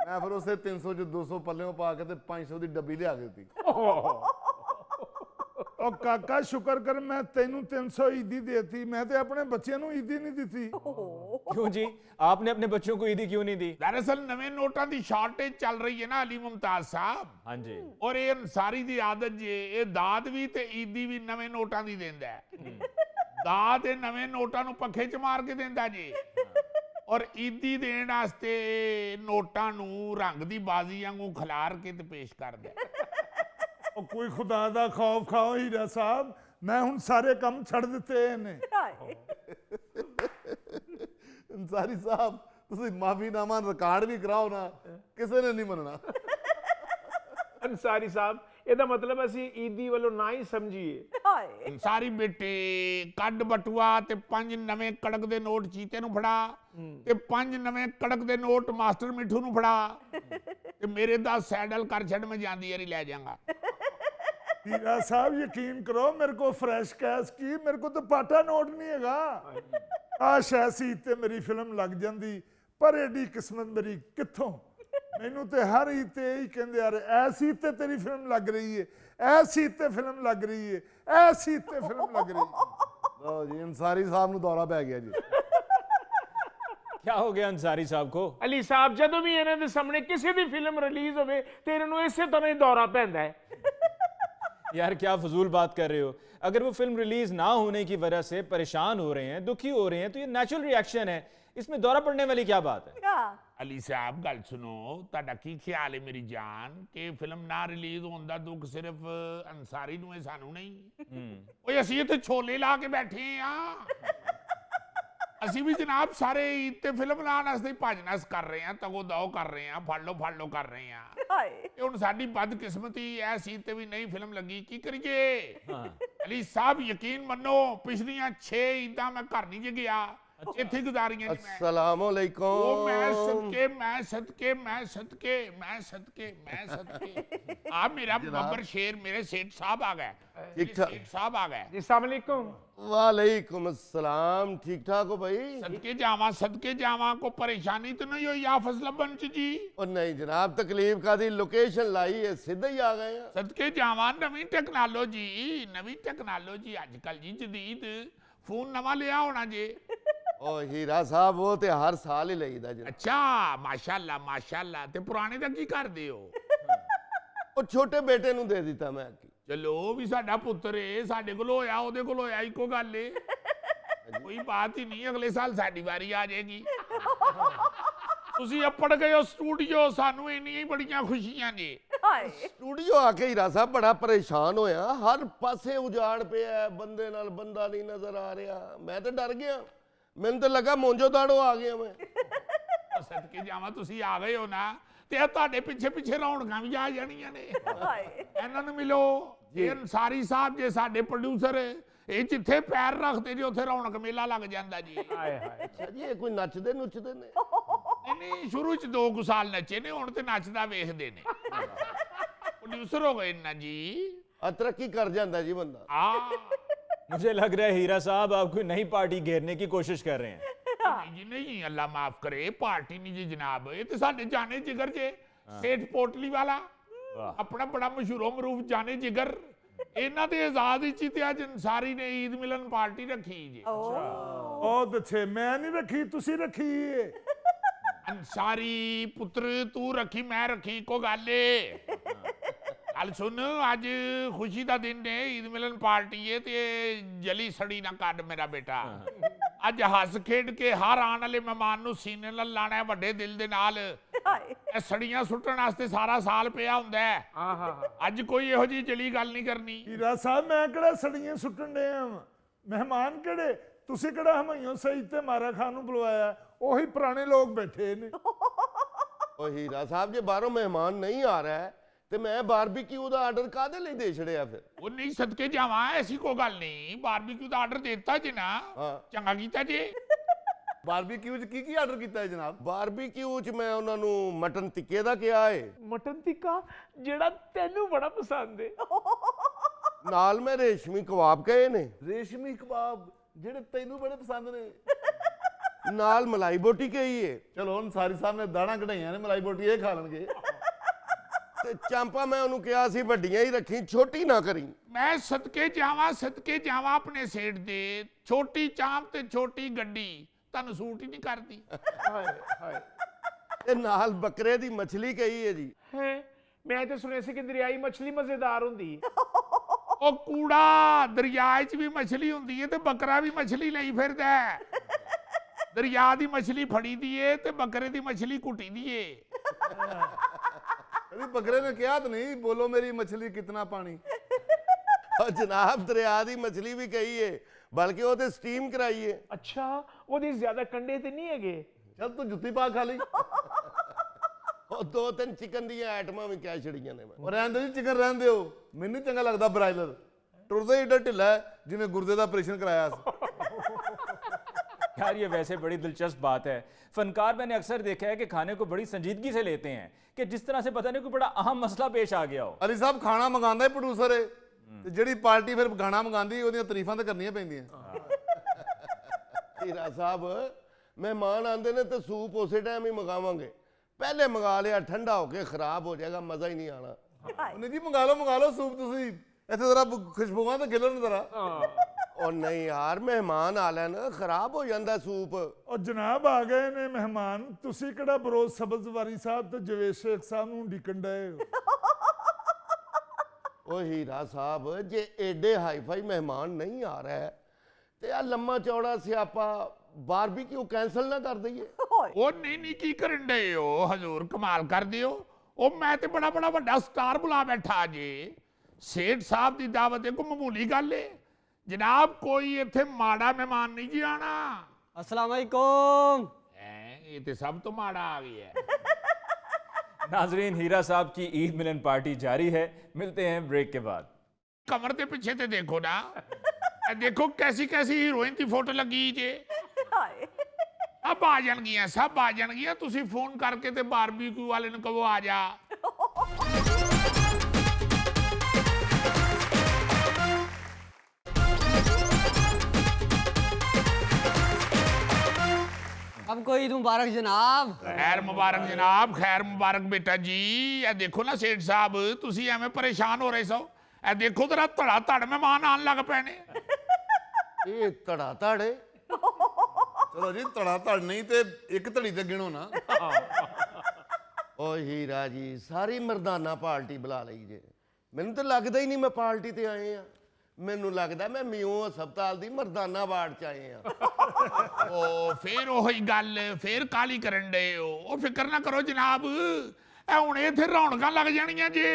ਮੈਂ ਫਿਰ ਉਸੇ 300 ਚ 200 ਪੱਲਿਓਂ ਪਾ ਕੇ ਤੇ 500 ਦੀ ਡੱਬੀ ਲਿਆ ਕੇ ਦਿੱਤੀ। ਉਹ ਕਾਕਾ, ਸ਼ੁਕਰ ਕਰ ਮੈਂ ਤੈਨੂੰ 300 ਈਦੀ ਦੇਤੀ, ਮੈਂ ਤੇ ਆਪਣੇ ਬੱਚਿਆਂ ਨੂੰ ਈਦੀ ਨਹੀਂ ਦਿੱਤੀ। क्यों जी, आपने अपने बच्चों को ईदी क्यों नहीं दी? ਦਰਅਸਲ ਨਵੇਂ ਨੋਟਾਂ ਦੀ ਸ਼ਾਰਟੇਜ ਚੱਲ ਰਹੀ ਹੈ ਨਾ ਅਲੀ ਮੁਮਤਾਜ਼ ਸਾਹਿਬ, हाँ जी। ਔਰ ਇਹ ਅਨਸਾਰੀ ਦੀ ਆਦਤ ਜੇ, ਇਹ ਦਾਦ ਵੀ ਤੇ ਈਦੀ ਵੀ ਨਵੇਂ ਨੋਟਾਂ ਦੀ ਦਿੰਦਾ ਹੈ। ਦਾਦ ਇਹ ਨਵੇਂ ਨੋਟਾਂ ਨੂੰ ਪੱਖੇ 'ਚ ਮਾਰ ਕੇ ਦਿੰਦਾ ਜੀ, ਔਰ ਈਦੀ ਦੇਣ ਵਾਸਤੇ ਨੋਟਾਂ ਨੂੰ ਰੰਗ ਦੀ ਬਾਜ਼ੀ ਵਾਂਗੂ ਖਿਲਾਰ ਕੇ ਤੇ ਪੇਸ਼ ਕਰਦਾ ਹੈ। ਉਹ ਕੋਈ ਖੁਦਾ ਦਾ ਖੌਫ ਖਾਓ ਹੀਰਾ ਸਾਹਿਬ, ਮੈਂ ਹੁਣ ਸਾਰੇ ਕੰਮ ਛੱਡ ਦਿੱਤੇ ਨੇ। ਅੰਸਾਰੀ ਸਾਹਿਬ, ਤੁਸੀਂ ਮਾਫੀਨਾਮਾ ਰਿਕਾਰਡ ਵੀ ਕਰਾਓ ਨਾ, ਕਿਸੇ ਨੇ ਨਹੀਂ ਮੰਨਣਾ। अंसारी साहब, ਇਹਦਾ ਮਤਲਬ ਅਸੀਂ ਈਦੀ ਵੱਲੋਂ ਨਾ ਹੀ ਸਮਝੀਏ। ਹਾਏ ਅੰਸਾਰੀ ਬੇਟੇ ਕੱਢ ਬਟੂਆ ਤੇ 5 ਨਵੇਂ ਕੜਕ ਦੇ ਨੋਟ ਚੀਤੇ ਨੂੰ ਫੜਾ ਤੇ 5 ਨਵੇਂ ਕੜਕ ਦੇ ਨੋਟ ਮਾਸਟਰ ਮਿੱਠੂ ਨੂੰ ਫੜਾ ਤੇ ਮੇਰੇ ਦਾ ਸੈਡਲ ਕਰ ਛੱਡ, ਮੈਂ ਜਾਂਦੀ ਯਾਰੀ ਲੈ ਜਾਵਾਂਗਾ। ਹੀਰਾ ਸਾਹਿਬ ਯਕੀਨ ਕਰੋ ਮੇਰੇ ਕੋ ਫਰੈਸ਼ ਕੈਸ਼ ਕੀ ਮੇਰੇ ਕੋ ਤਾਂ ਪਾਟਾ ਨੋਟ ਨਹੀਂ ਹੈਗਾ। ਕਾਸ਼ ਐਸੀ ਤੇ ਮੇਰੀ ਫਿਲਮ ਲੱਗ ਜਾਂਦੀ, ਪਰ ਐਡੀ ਕਿਸਮਤ ਮੇਰੀ ਕਿੱਥੋਂ। ਮੈਨੂੰ ਤੇ ਹਰ ਹੀ ਤੇ ਹੀ ਕਹਿੰਦੇ ਯਾਰ ਐਸੀ ਤੇ ਤੇਰੀ ਫਿਲਮ ਲੱਗ ਰਹੀ ਹੈ, ਐਸੀ ਤੇ ਫਿਲਮ ਲੱਗ ਰਹੀ ਹੈ, ਐਸੀ ਤੇ ਫਿਲਮ ਲੱਗ ਰਹੀ ਹੈ। ਲਓ ਜੀ ਅੰਸਾਰੀ ਸਾਹਿਬ ਨੂੰ ਦੌਰਾ ਪੈ ਗਿਆ ਜੀ। क्या हो गया अंसारी साहब को? ਅਲੀ ਸਾਹਿਬ ਜਦੋਂ ਵੀ ਇਹਨਾਂ ਦੇ ਸਾਹਮਣੇ ਕਿਸੇ ਦੀ ਫਿਲਮ ਰਿਲੀਜ਼ ਹੋਵੇ ਤੇ ਇਹਨਾਂ ਨੂੰ ਇਸੇ ਤਰ੍ਹਾਂ ਹੀ ਦੌਰਾ ਪੈਂਦਾ ਹੈ। यार क्या फजूल बात कर रहे हो? अगर वो फिल्म रिलीज ना होने की वजह से परेशान हो रहे हैं, दुखी हो रहे हैं, तो ये नेचुरल रिएक्शन है, इसमें दौरा पड़ने वाली क्या बात है? ਹਾਂ ਅਲੀ ਸਾਹਿਬ ਗੱਲ ਸੁਣੋ, ਤੁਹਾਡਾ ਕੀ ਖਿਆਲ ਹੈ ਮੇਰੀ ਜਾਨ ਕਿ ਫਿਲਮ ਨਾ ਰਿਲੀਜ਼ ਹੋਣ ਦਾ ਦੁੱਖ ਸਿਰਫ ਅੰਸਾਰੀ ਨੂੰ ਹੈ, ਸਾਨੂੰ ਨਹੀਂ? ਓਏ ਅਸੀਂ ਇੱਥੇ ਛੋਲੇ ਲਾ ਕੇ ਬੈਠੇ ਆ, ਅਸੀਂ ਵੀ ਜਨਾਬ ਸਾਰੇ ਈਦ ਤੇ ਫਿਲਮ ਲਾਉਣ ਵਾਸਤੇ ਭੱਜ ਨਸ ਕਰ ਰਹੇ ਆ, ਤਗੋ ਦਾਓ ਕਰ ਰਹੇ ਆ, ਫੜ ਲਓ ਕਰ ਰਹੇ ਆ। ਹਾਏ ਇਹ ਹੁਣ ਸਾਡੀ ਬਦਕਿਸਮਤੀ ਐ ਸੀ ਤੇ ਵੀ ਨਹੀਂ ਫਿਲਮ ਲੱਗੀ, ਕੀ ਕਰੀਏ? ਅਲੀ ਸਾਹਿਬ ਯਕੀਨ ਮੰਨੋ ਪਿਛਲੀਆਂ 6 ਈਦਾਂ ਮੈਂ ਘਰ ਨਹੀਂ ਜੇ ਗਿਆ, ਇੱਥੇ ਗੁਜ਼ਾਰੀਆਂ ਨੇ ਮੈਂ। अस्सलाम अलैकुम। ਉਹ ਮੈਂ ਸਦਕੇ ਆ ਮੇਰਾ ਬੱਬਰ ਸ਼ੇਰ ਮੇਰੇ ਸੇਠ ਸਾਹਿਬ ਆ ਗਏ, ठीक ठाक। ਸੇਠ ਸਾਹਿਬ ਆ ਗਏ। ਜੀ अस्सलाम वालेकुम। वालेकुम अस्सलाम। ठीक ठाक हो भाई? सदके जावा को परेशानी तो नहीं हुई आफस लबन च जी? और नहीं जनाब तकलीफ का दी लोकेशन लाई है, सीधे ही आ गए हैं। सदके जावा नवी टेक्नोलॉजी आजकल जी जदीद फोन नवा लिया होना जी। ओ हीरा साहब वो ते हर साल ही लईदा जी। अच्छा माशाल्लाह ते पुराने दा की करदे हो? ਉਹ ਛੋਟੇ ਬੇਟੇ ਨੂੰ ਦੇ ਦਿੱਤਾ ਮੈਂ। ਚਲੋ ਵੀ ਸਾਡਾ ਪੁੱਤਰ ਏ, ਸਾਡੇ ਕੋਲ ਹੋਇਆ ਉਹਦੇ ਕੋਲ ਹੋਇਆ ਇੱਕੋ ਗੱਲ ਏ, ਕੋਈ ਬਾਤ ਹੀ ਨਹੀਂ, ਅਗਲੇ ਸਾਲ ਸਾਡੀ ਵਾਰੀ ਆ ਜਾਏਗੀ। ਤੁਸੀਂ ਅੱਪੜ ਗਏ ਹੋ ਸਟੂਡੀਓ, ਸਾਨੂੰ ਇੰਨੀਆਂ ਹੀ ਬੜੀਆਂ ਖੁਸ਼ੀਆਂ ਨੇ। ਹਾਏ ਸਟੂਡੀਓ ਆ ਕੇ ਹੀਰਾ ਸਾਹਿਬ ਬੜਾ ਪਰੇਸ਼ਾਨ ਹੋਇਆ, ਹਰ ਪਾਸੇ ਉਜਾੜ ਪਿਆ, ਬੰਦੇ ਨਾਲ ਬੰਦਾ ਨਹੀਂ ਨਜ਼ਰ ਆ ਰਿਹਾ। ਮੈਂ ਤਾਂ ਡਰ ਗਿਆ, ਮੈਨੂੰ ਤਾਂ ਲੱਗਾ ਮੋਂਜੋ ਦਾੜੋ ਆ ਗਿਆ ਮੈਂ। ਸਦਕੇ ਜਾਵਾਂ ਤੁਸੀਂ ਆ ਗਏ ਹੋ ਨਾ, ਤੇ ਇਹ ਤੁਹਾਡੇ ਪਿੱਛੇ ਰੌਣਕਾਂ ਵੀ ਆ ਜਾਣੀਆਂ ਨੇ। ਹਾਏ ਇਹਨਾਂ ਨੂੰ ਮਿਲੋ, ਇਹ ਅੰਸਾਰੀ ਸਾਹਿਬ ਜੇ ਸਾਡੇ ਪ੍ਰੋਡਿਊਸਰ, ਇਹ ਜਿੱਥੇ ਪੈਰ ਰੱਖਦੇ ਜੀ ਉੱਥੇ ਰੌਣਕ ਮੇਲਾ ਲੱਗ ਜਾਂਦਾ ਜੀ। ਹਾਏ ਹਾਏ। ਅੱਛਾ ਜੀ ਇਹ ਕੋਈ ਨੱਚਦੇ ਨੁੱਚਦੇ ਨੇ? ਨਹੀਂ ਸ਼ੁਰੂ ਚ 2 ਸਾਲ ਨੱਚੇ ਨੇ, ਹੁਣ ਤੇ ਨੱਚਦਾ ਵੇਖਦੇ ਨੇ। ਪ੍ਰੋਡਿਊਸਰ ਹੋ ਗਏ ਨਾ ਜੀ। ਆ ਤਰੱਕੀ ਕਰ ਜਾਂਦਾ ਜੀ ਬੰਦਾ। मुझे लग रहा है हीरा साहब आप कोई नई पार्टी घेरने की कोशिश कर रहे हैं। नहीं जी नहीं, अल्लाह माफ करे, पार्टी नहीं जी जनाब, ये तो साडे जाने जिगर जे सेठ पोटली वाला अपना बड़ा मशहूर मरूफ जाने जिगर, ਇਹਨਾਂ ਦੇ ਆਜ਼ਾਦ ਵਿੱਚ ਤੇ ਅੱਜ ਅੰਸਾਰੀ ਨੇ ਈਦ ਮਿਲਨ ਪਾਰਟੀ ਰੱਖੀ ਜੀ। ਬਹੁਤ ਅੱਛੇ। ਮੈਂ ਨਹੀਂ ਰੱਖੀ, ਤੁਸੀਂ ਰੱਖੀ ਏ। ਅੰਸਾਰੀ ਪੁੱਤਰ ਤੂੰ ਰੱਖੀ ਮੈਂ ਰੱਖੀ ਇੱਕੋ ਗੱਲ ਏ। ਗੱਲ ਸੁਣ, ਅੱਜ ਖੁਸ਼ੀ ਦਾ ਦਿਨ ਹੈ, ਈਦ ਮਿਲਨ ਪਾਰਟੀ ਹੈ ਤੇ ਜਲੀ ਸੜੀ ਨਾ ਕੱਢ ਮੇਰਾ ਬੇਟਾ। ਅੱਜ ਹੱਸ ਖੇਡ ਕੇ ਹਰ ਆਉਣ ਵਾਲੇ ਮਹਿਮਾਨ ਨੂੰ ਸੀਨੇ ਨਾਲ ਲਾਣਾ ਹੈ ਵੱਡੇ ਦਿਲ ਦੇ ਨਾਲ। ਹਾਏ ਇਹ ਸੜੀਆਂ ਸੁੱਟਣ ਵਾਸਤੇ ਸਾਰਾ ਸਾਲ ਪਿਆ ਹੁੰਦਾ ਹੈ। ਅੱਜ ਕੋਈ ਇਹੋ ਜਿਹੀ ਜਲੀ ਗੱਲ ਨਹੀਂ ਕਰਨੀ। ਹੀਰਾ ਸਾਹਿਬ ਮੈਂ ਕਿਹੜਾ ਸੜੀਆਂ ਸੁੱਟਣ ਡਿਆ ਵਾਂ? ਮਹਿਮਾਨ ਕਿਹੜੇ? ਤੁਸੀਂ ਕਿਹੜਾ ਹਮਾਇਉਂ ਸਈਦ ਤੇ ਮਾਰਾ ਖਾਨ ਨੂੰ ਬੁਲਵਾਇਆ? ਉਹੀ ਪੁਰਾਣੇ ਲੋਕ ਬੈਠੇ ਨੇ। ਉਹ ਹੀਰਾ ਸਾਹਿਬ ਜੇ ਬਾਹਰੋਂ ਮਹਿਮਾਨ ਨਹੀਂ ਆ ਰਿਹਾ ਤੇ ਮੈਂ ਬਾਰਬੀਕਿਊ ਦਾ ਆਰਡਰ ਕਾਹਦੇ ਲਈ ਦੇ ਛੜਿਆ ਫਿਰ? ਉਹ ਨਹੀਂ ਸਦਕੇ ਜਾਵਾਂ, ਐਸੀ ਕੋਈ ਗੱਲ ਨਹੀਂ, ਬਾਰਬੀਕਿਊ ਦਾ ਆਰਡਰ ਦੇ ਦਿੱਤਾ ਜੀ ਨਾ। ਹਾਂ। ਚੰਗਾ ਕੀਤਾ ਜੀ। ਬਾਰਬੀਕਿਊ 'ਚ ਕੀ ਆਰਡਰ ਕੀਤਾ ਹੈ ਜਨਾਬ? ਬਾਰਬੀਕਿਊ 'ਚ ਮੈਂ ਉਹਨਾਂ ਨੂੰ ਮਟਨ ਟਿੱਕੇ ਦਾ ਕਿਹਾ ਏ, ਮਟਨ ਟਿੱਕਾ ਜਿਹੜਾ ਤੈਨੂੰ ਬੜਾ ਪਸੰਦ ਹੈ। ਨਾਲ ਮੈਂ ਰੇਸ਼ਮੀ ਕਬਾਬ ਕਹੇ ਨੇ, ਰੇਸ਼ਮੀ ਕਬਾਬ ਜਿਹੜੇ ਤੈਨੂੰ ਬੜੇ ਪਸੰਦ ਨੇ। ਨਾਲ ਮਲਾਈ ਬੋਟੀ ਕਹੀ ਏ, ਚਲੋ ਅੰਸਾਰੀ ਸਾਹਿਬ ਨੇ ਦਾਣਾ ਕਢਾਈਆਂ ਨੇ, ਮਲਾਈ ਬੋਟੀ ਇਹ ਖਾ ਲੈਣਗੇ। ਤੇ ਚਾਂਪਾ ਮੈਂ ਉਹਨੂੰ ਕਿਹਾ ਸੀ ਵੱਡੀਆਂ ਹੀ ਰੱਖੀ, ਛੋਟੀ ਨਾ ਕਰੀ। ਮੈਂ ਸਦਕੇ ਜਾਵਾਂ ਆਪਣੇ ਸੇਠ ਦੇ, ਛੋਟੀ ਚਾਂਪ ਤੇ ਛੋਟੀ ਗੱਡੀ ਤੁਹਾਨੂੰ ਸੂਟ ਹੀ ਨਹੀਂ ਕਰਦੀ। ਹਾਏ ਹਾਏ। ਤੇ ਨਾਲ ਬੱਕਰੇ ਦੀ ਮੱਛਲੀ ਕਹੀ ਏ ਜੀ। ਹੈ ਮੈਂ ਤਾਂ ਸੁਣਿਆ ਸੀ ਕਿ ਦਰਿਆਈ ਮੱਛਲੀ ਮਜ਼ੇਦਾਰ ਹੁੰਦੀ ਹੈ। ਉਹ ਕੂੜਾ, ਦਰਿਆ 'ਚ ਵੀ ਮੱਛਲੀ ਹੁੰਦੀ ਹੈ ਤੇ ਬੱਕਰਾ ਵੀ ਮੱਛਲੀ ਲਈ ਫਿਰਦਾ ਹੈ। ਦਰਿਆ ਦੀ ਮੱਛਲੀ ਫੜੀ ਦੀ ਏ ਤੇ ਬੱਕਰੇ ਦੀ ਮੱਛਲੀ ਕੁੱਟੀ ਦੀ ਏ। ਕਦੀ ਬੱਕਰੇ ਨੇ ਕਿਹਾ ਤਾਂ ਨਹੀਂ ਬੋਲੋ ਮੇਰੀ ਮੱਛਲੀ ਕਿਤਨਾ ਪਾਣੀ। ਉਹ ਜਨਾਬ ਦਰਿਆ ਦੀ ਮੱਛਲੀ ਵੀ ਕਹੀ ਏ, ਬਲਕਿ ਉਹ ਤੇ ਸਟੀਮ ਕਰਾਈ ਏ। ਅੱਛਾ ਉਹਦੇ ਜ਼ਿਆਦਾ ਕੰਡੇ ਤੇ ਨਹੀਂ ਹੈਗੇ। ਚੱਲ ਤੂੰ ਜੁੱਤੀ ਪਾ ਖਾ ਲਈ। ਉਹ 2-3 ਚਿਕਨ ਦੀਆਂ ਆਈਟਮਾਂ ਵੀ ਕਹਿ ਛੜੀਆਂ ਨੇ ਮੈਂ। ਉਹ ਰਹਿਣ ਦਿਓ ਜੀ, ਚਿਕਨ ਰਹਿਣ ਦਿਓ, ਮੈਨੂੰ ਚੰਗਾ ਲੱਗਦਾ ਬ੍ਰਾਇਲਰ। ਟੁਰਦਾ ਹੀ ਏਡਾ ਢਿੱਲਾ ਹੈ ਜਿਵੇਂ ਗੁਰਦੇ ਦਾ ਆਪਰੇਸ਼ਨ कराया ਸੀ। यार ये वैसे बड़ी दिलचस्प बात है। फनकार मैंने अक्सर देखा है कि खाने को बड़ी संजीदगी से लेते हैं, कि जिस तरह से पता नहीं कोई बड़ा अहम मसला पेश आ गया हो। ਅਲੀ ਸਾਹਿਬ ਖਾਣਾ ਮੰਗਾਉਂਦਾ ਹੀ ਪ੍ਰੋਡਿਊਸਰ ਹੈ, ਤੇ ਜਿਹੜੀ ਪਾਰਟੀ ਫਿਰ ਖਾਣਾ ਮੰਗਾਉਂਦੀ ਉਹਦੀਆਂ ਤਾਰੀਫਾਂ ਤਾਂ ਕਰਨੀਆਂ ਪੈਂਦੀਆਂ। ਹੀਰਾ ਸਾਹਿਬ ਮਹਿਮਾਨ ਆਉਂਦੇ ਨੇ ਤੇ ਸੂਪ ਉਸੇ ਟਾਈਮ ਹੀ ਮੰਗਾਵਾਂਗੇ, ਪਹਿਲੇ ਮੰਗਾ ਲਿਆ ਠੰਡਾ ਹੋ ਕੇ ਖਰਾਬ ਹੋ ਜਾਏਗਾ, ਮਜ਼ਾ ਹੀ ਨਹੀਂ ਆਣਾ। ਉਹਨੇ ਜੀ ਮੰਗਾ ਲਓ ਸੂਪ, ਤੁਸੀਂ ਇੱਥੇ ਜ਼ਰਾ ਖੁਸ਼ਬੂਆਂ ਤਾਂ ਖਿਲਣ ਜ਼ਰਾ। ਉਹ ਨਹੀਂ ਯਾਰ, ਮਹਿਮਾਨ ਆ ਲੈਣ, ਖਰਾਬ ਹੋ ਜਾਂਦਾ ਸੂਪ। ਉਹ ਜਨਾਬ ਆ ਗਏ ਨੇ ਮਹਿਮਾਨ, ਤੁਸੀਂ ਕਿਹੜਾ ਬਰੋਜ਼ ਸਬਜ਼ਵਾਰੀ ਸਾਹਿਬ ਤੇ ਜਵੇਦ ਸ਼ੇਖ ਸਾਹਿਬ ਨੂੰ ਢਿਕਣ ਡਏ ਹੋ? ਉਹ ਹੀਰਾ ਸਾਹਿਬ ਜੇ ਐਡੇ ਹਾਈਫਾਈ ਮਹਿਮਾਨ ਨਹੀਂ ਆ ਰਿਹਾ ਤੇ ਆ ਲੰਮਾ ਚੌੜਾ ਸਿਆਪਾ ਬਾਰਬੀਕਿਊ ਕੈਂਸਲ ਨਾ ਕਰ ਦਈਏ। ਉਹ ਨਹੀਂ ਕੀ ਕਰਨ ਡਏ ਹੋ ਹਜ਼ੂਰ, ਕਮਾਲ ਕਰਦੇ ਹੋ। ਉਹ ਮੈਂ ਤੇ ਬੜਾ ਵੱਡਾ ਸਟਾਰ ਬੁਲਾ ਬੈਠਾ ਜੇ, ਸੇਠ ਸਾਹਿਬ ਦੀ ਦਾਵਤ ਹੈ, ਕੋਈ ਮਾਮੂਲੀ ਗੱਲ ਹੈ ਜਨਾਬ, ਕੋਈ ਇੱਥੇ ਮਾੜਾ ਮਹਿਮਾਨ ਨਹੀਂ ਜੀ ਆਣਾ। अस्सलाम वालेकुम। ਇਹ ਤੇ ਸਭ ਤੋਂ ਮਾੜਾ ਆ ਗਿਆ। नाजरीन, हीरा साहब की ईद मिलन पार्टी जारी है। मिलते हैं ब्रेक के बाद। कमर के पीछे ते देखो ना, देखो कैसी हीरोइन की फोटो लगी जे। अब आ जाएंगियां, सब आ जाएंगियां। तुसी फोन करके ते बारबीक्यू वाले ने कहो आ जा। अब को ईद मुबारक जनाब। खैर मुबारक जनाब, खैर मुबारक बेटा जी। ये देखो ना सेठ साहब, तुसी एवें परेशान हो रहे सो। ये देखो तेरा धड़ा धड़ मेहमान आन लग पे ने। ਇਹ ਧੜਾ ਧੜੇ ਚਲੋ ਜੀ, ਧੜਾ ਧੜ ਨਹੀਂ ਤੇ ਇੱਕ ਧੜੀ ਤੇ ਗਿਣੋ ਨਾ। ਓ ਹੀਰਾ ਜੀ, ਸਾਰੀ ਮਰਦਾਨਾ ਪਾਰਟੀ ਬੁਲਾ ਲਈ ਜੇ। ਮੈਨੂੰ ਤਾਂ ਲੱਗਦਾ ਹੀ ਨਹੀਂ ਮੈਂ ਪਾਰਟੀ ਤੇ ਆਏ ਆ, ਮੈਨੂੰ ਲੱਗਦਾ ਮੈਂ ਮਿਊ ਹਸਪਤਾਲ ਦੀ ਮਰਦਾਨਾ ਵਾਰਡ ਚ ਆਏ ਆ। ओ फिर ओही गल, फिर काली करन डे हो। ओ फिक्र ना करो जनाब, ए हुण इत्थे रौनकां लग जाणियां जे।